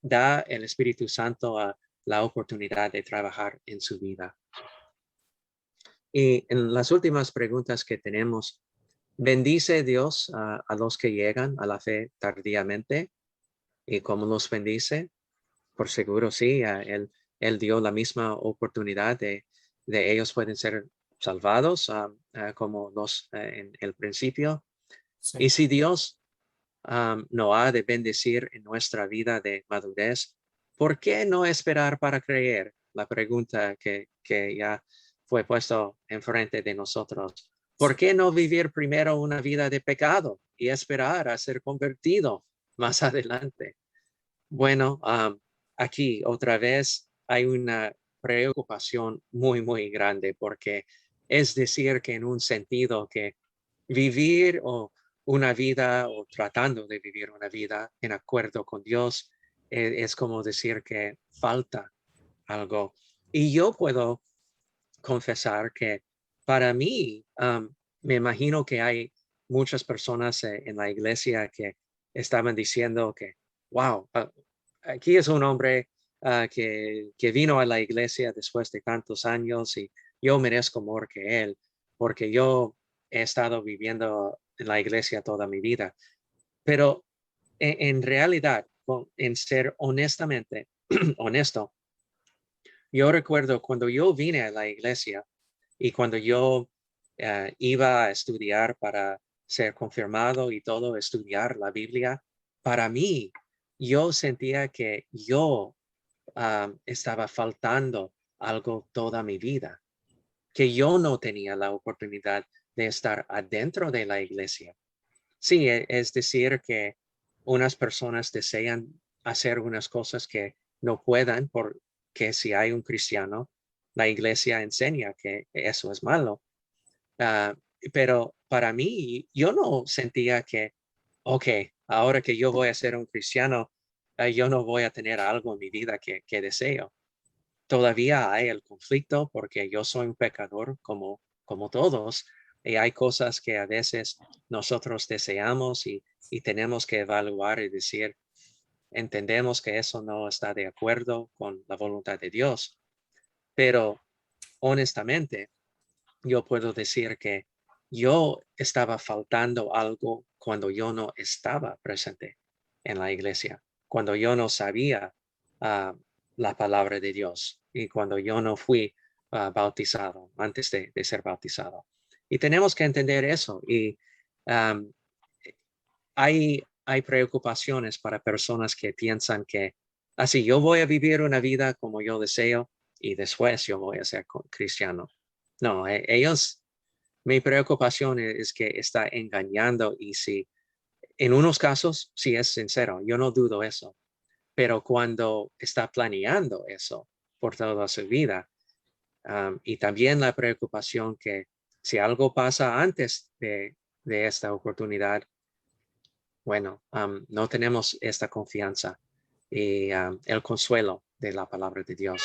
da el Espíritu Santo a la oportunidad de trabajar en su vida. Y en las últimas preguntas que tenemos, ¿bendice Dios a los que llegan a la fe tardíamente? ¿Y cómo los bendice? Por seguro sí, él dio la misma oportunidad de ellos pueden ser salvados como los en el principio. Sí. Y si Dios no ha de bendecir en nuestra vida de madurez, ¿por qué no esperar para creer? La pregunta que ya fue puesto enfrente de nosotros. ¿Por qué no vivir primero una vida de pecado y esperar a ser convertido más adelante? Bueno, aquí otra vez hay una preocupación muy, muy grande porque es decir que en un sentido que vivir una vida o tratando de vivir una vida en acuerdo con Dios es como decir que falta algo. Y yo puedo confesar que para mí, me imagino que hay muchas personas en la iglesia que estaban diciendo que, wow, aquí es un hombre que vino a la iglesia después de tantos años y yo merezco más que él, porque yo he estado viviendo en la iglesia toda mi vida. Pero en realidad, en ser honestamente honesto, yo recuerdo cuando yo vine a la iglesia y cuando yo iba a estudiar para ser confirmado y todo, estudiar la Biblia, para mí, yo sentía que yo estaba faltando algo toda mi vida, que yo no tenía la oportunidad de estar adentro de la iglesia. Sí, es decir, que unas personas desean hacer unas cosas que no puedan porque si hay un cristiano, la iglesia enseña que eso es malo. Ah, pero para mí, yo no sentía que, ok, ahora que yo voy a ser un cristiano, yo no voy a tener algo en mi vida que deseo. Todavía hay el conflicto porque yo soy un pecador como todos y hay cosas que a veces nosotros deseamos y tenemos que evaluar y decir, entendemos que eso no está de acuerdo con la voluntad de Dios, pero honestamente yo puedo decir que yo estaba faltando algo cuando yo no estaba presente en la iglesia, cuando yo no sabía la palabra de Dios y cuando yo no fui bautizado antes de ser bautizado. Y tenemos que entender eso. Y um, hay preocupaciones para personas que piensan que así yo voy a vivir una vida como yo deseo y después yo voy a ser cristiano. No, ellos, mi preocupación es que está engañando y si en unos casos, sí es sincero, yo no dudo eso, pero cuando está planeando eso por toda su vida y también la preocupación que si algo pasa antes de esta oportunidad, bueno, no tenemos esta confianza y el consuelo de la palabra de Dios.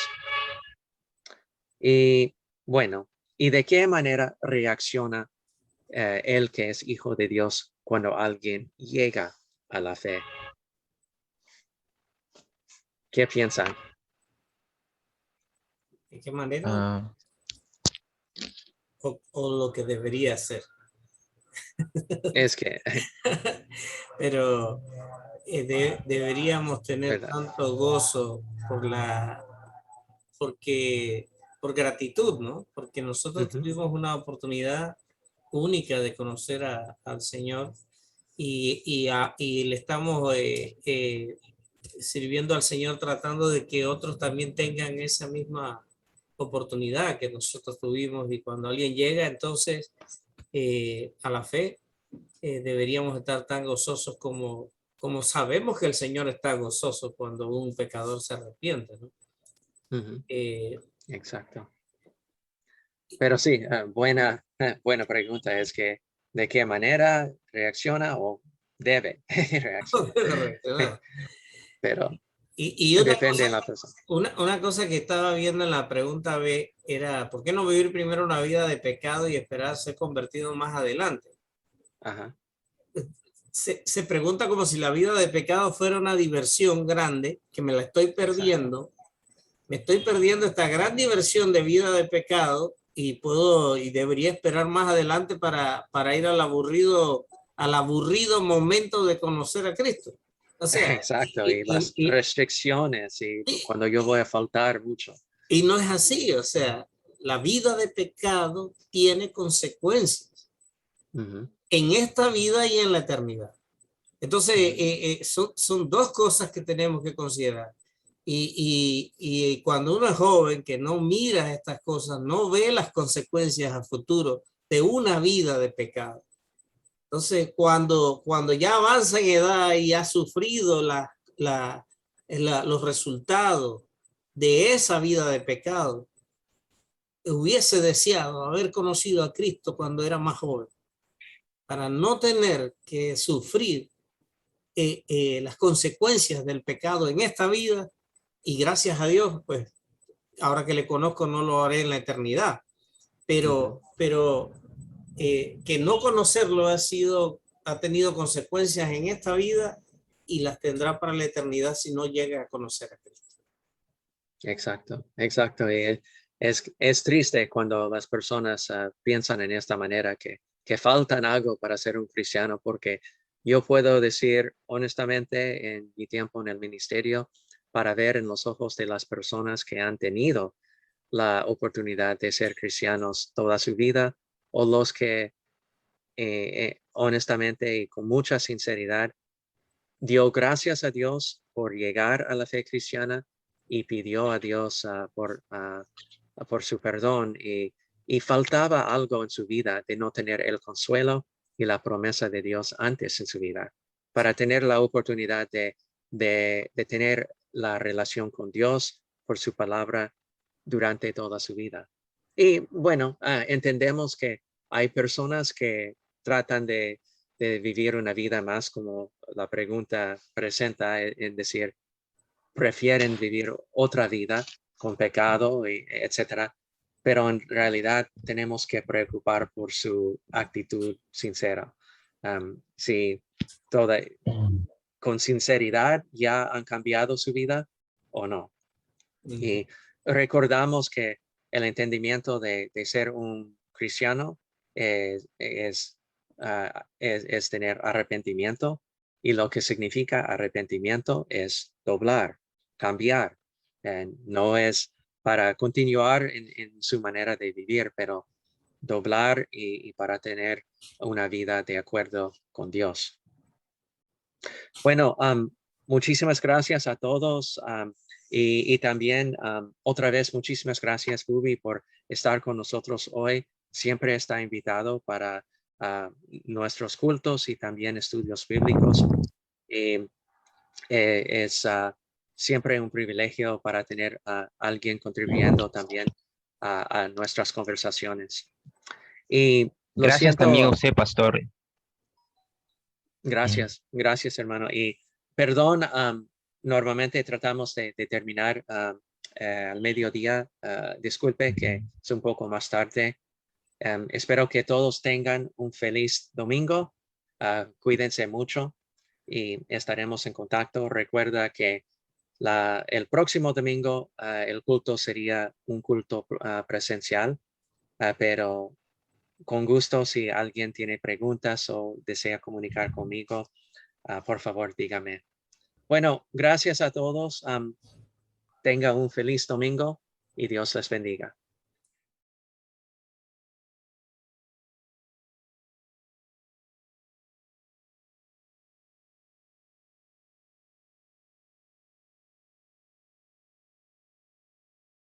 Y bueno, ¿y de qué manera reacciona el que es hijo de Dios cuando alguien llega a la fe? ¿Qué piensan? ¿De qué manera? Ah, O lo que debería ser. Es que, Pero deberíamos tener ¿verdad? tanto gozo porque, por gratitud, ¿no? Porque nosotros Ujú. tuvimos una oportunidad única de conocer al Señor y le estamos sirviendo al Señor tratando de que otros también tengan esa misma oportunidad que nosotros tuvimos y cuando alguien llega entonces a la fe, deberíamos estar tan gozosos como sabemos que el Señor está gozoso cuando un pecador se arrepiente, ¿no? Ujú, Eh, exacto. Pero sí, buena pregunta es que de qué manera reacciona o debe reaccionar. Pero y depende de la persona. una cosa que estaba viendo en la pregunta B era, ¿por qué no vivir primero una vida de pecado y esperar ser convertido más adelante? Ajá. Se pregunta como si la vida de pecado fuera una diversión grande, que me la estoy perdiendo. Me estoy perdiendo esta gran diversión de vida de pecado y debería esperar más adelante para ir al aburrido momento de conocer a Cristo. O sea, Exacto, y las restricciones y cuando yo voy a faltar mucho. y no es así, o sea, la vida de pecado tiene consecuencias Ujú, en esta vida y en la eternidad. Entonces, son dos cosas que tenemos que considerar. Y cuando uno es joven, que no mira estas cosas, no ve las consecuencias a futuro de una vida de pecado. Entonces, cuando ya avanza en edad y ha sufrido los resultados de esa vida de pecado, hubiese deseado haber conocido a Cristo cuando era más joven, para no tener que sufrir las consecuencias del pecado en esta vida, y gracias a Dios, pues ahora que le conozco no lo haré en la eternidad, pero que no conocerlo ha tenido consecuencias en esta vida y las tendrá para la eternidad si no llega a conocer a Cristo. exacto, exacto. Y es triste cuando las personas piensan en esta manera que faltan algo para ser un cristiano, porque yo puedo decir honestamente en mi tiempo en el ministerio, para ver en los ojos de las personas que han tenido la oportunidad de ser cristianos toda su vida, o los que honestamente y con mucha sinceridad dio gracias a Dios por llegar a la fe cristiana y pidió a Dios por su perdón, y faltaba algo en su vida de no tener el consuelo y la promesa de Dios antes en su vida, para tener la oportunidad de tener la relación con Dios por su palabra durante toda su vida. Y bueno, entendemos que hay personas que tratan de vivir una vida más como la pregunta presenta, es decir, prefieren vivir otra vida con pecado, etcétera. Pero en realidad tenemos que preocupar por su actitud sincera. Si toda, con sinceridad ya han cambiado su vida o no. Y recordamos que el entendimiento de ser un cristiano es tener arrepentimiento, y lo que significa arrepentimiento es doblar, cambiar. No es para continuar en su manera de vivir, pero doblar y para tener una vida de acuerdo con Dios. Bueno, muchísimas gracias a todos. Y también otra vez muchísimas gracias, Bubi, por estar con nosotros hoy. Siempre está invitado para nuestros cultos y también estudios bíblicos. Es siempre un privilegio para tener a alguien contribuyendo también a nuestras conversaciones. Y lo Gracias también a siento. usted, pastor. Gracias, gracias, hermano. Y perdón, normalmente tratamos de terminar al mediodía. Disculpe que es un poco más tarde. Espero que todos tengan un feliz domingo. Cuídense mucho y estaremos en contacto. Recuerda que el próximo domingo el culto sería un culto presencial, pero con gusto, si alguien tiene preguntas o desea comunicar conmigo, por favor, dígame. Bueno, gracias a todos. Tenga un feliz domingo y Dios les bendiga.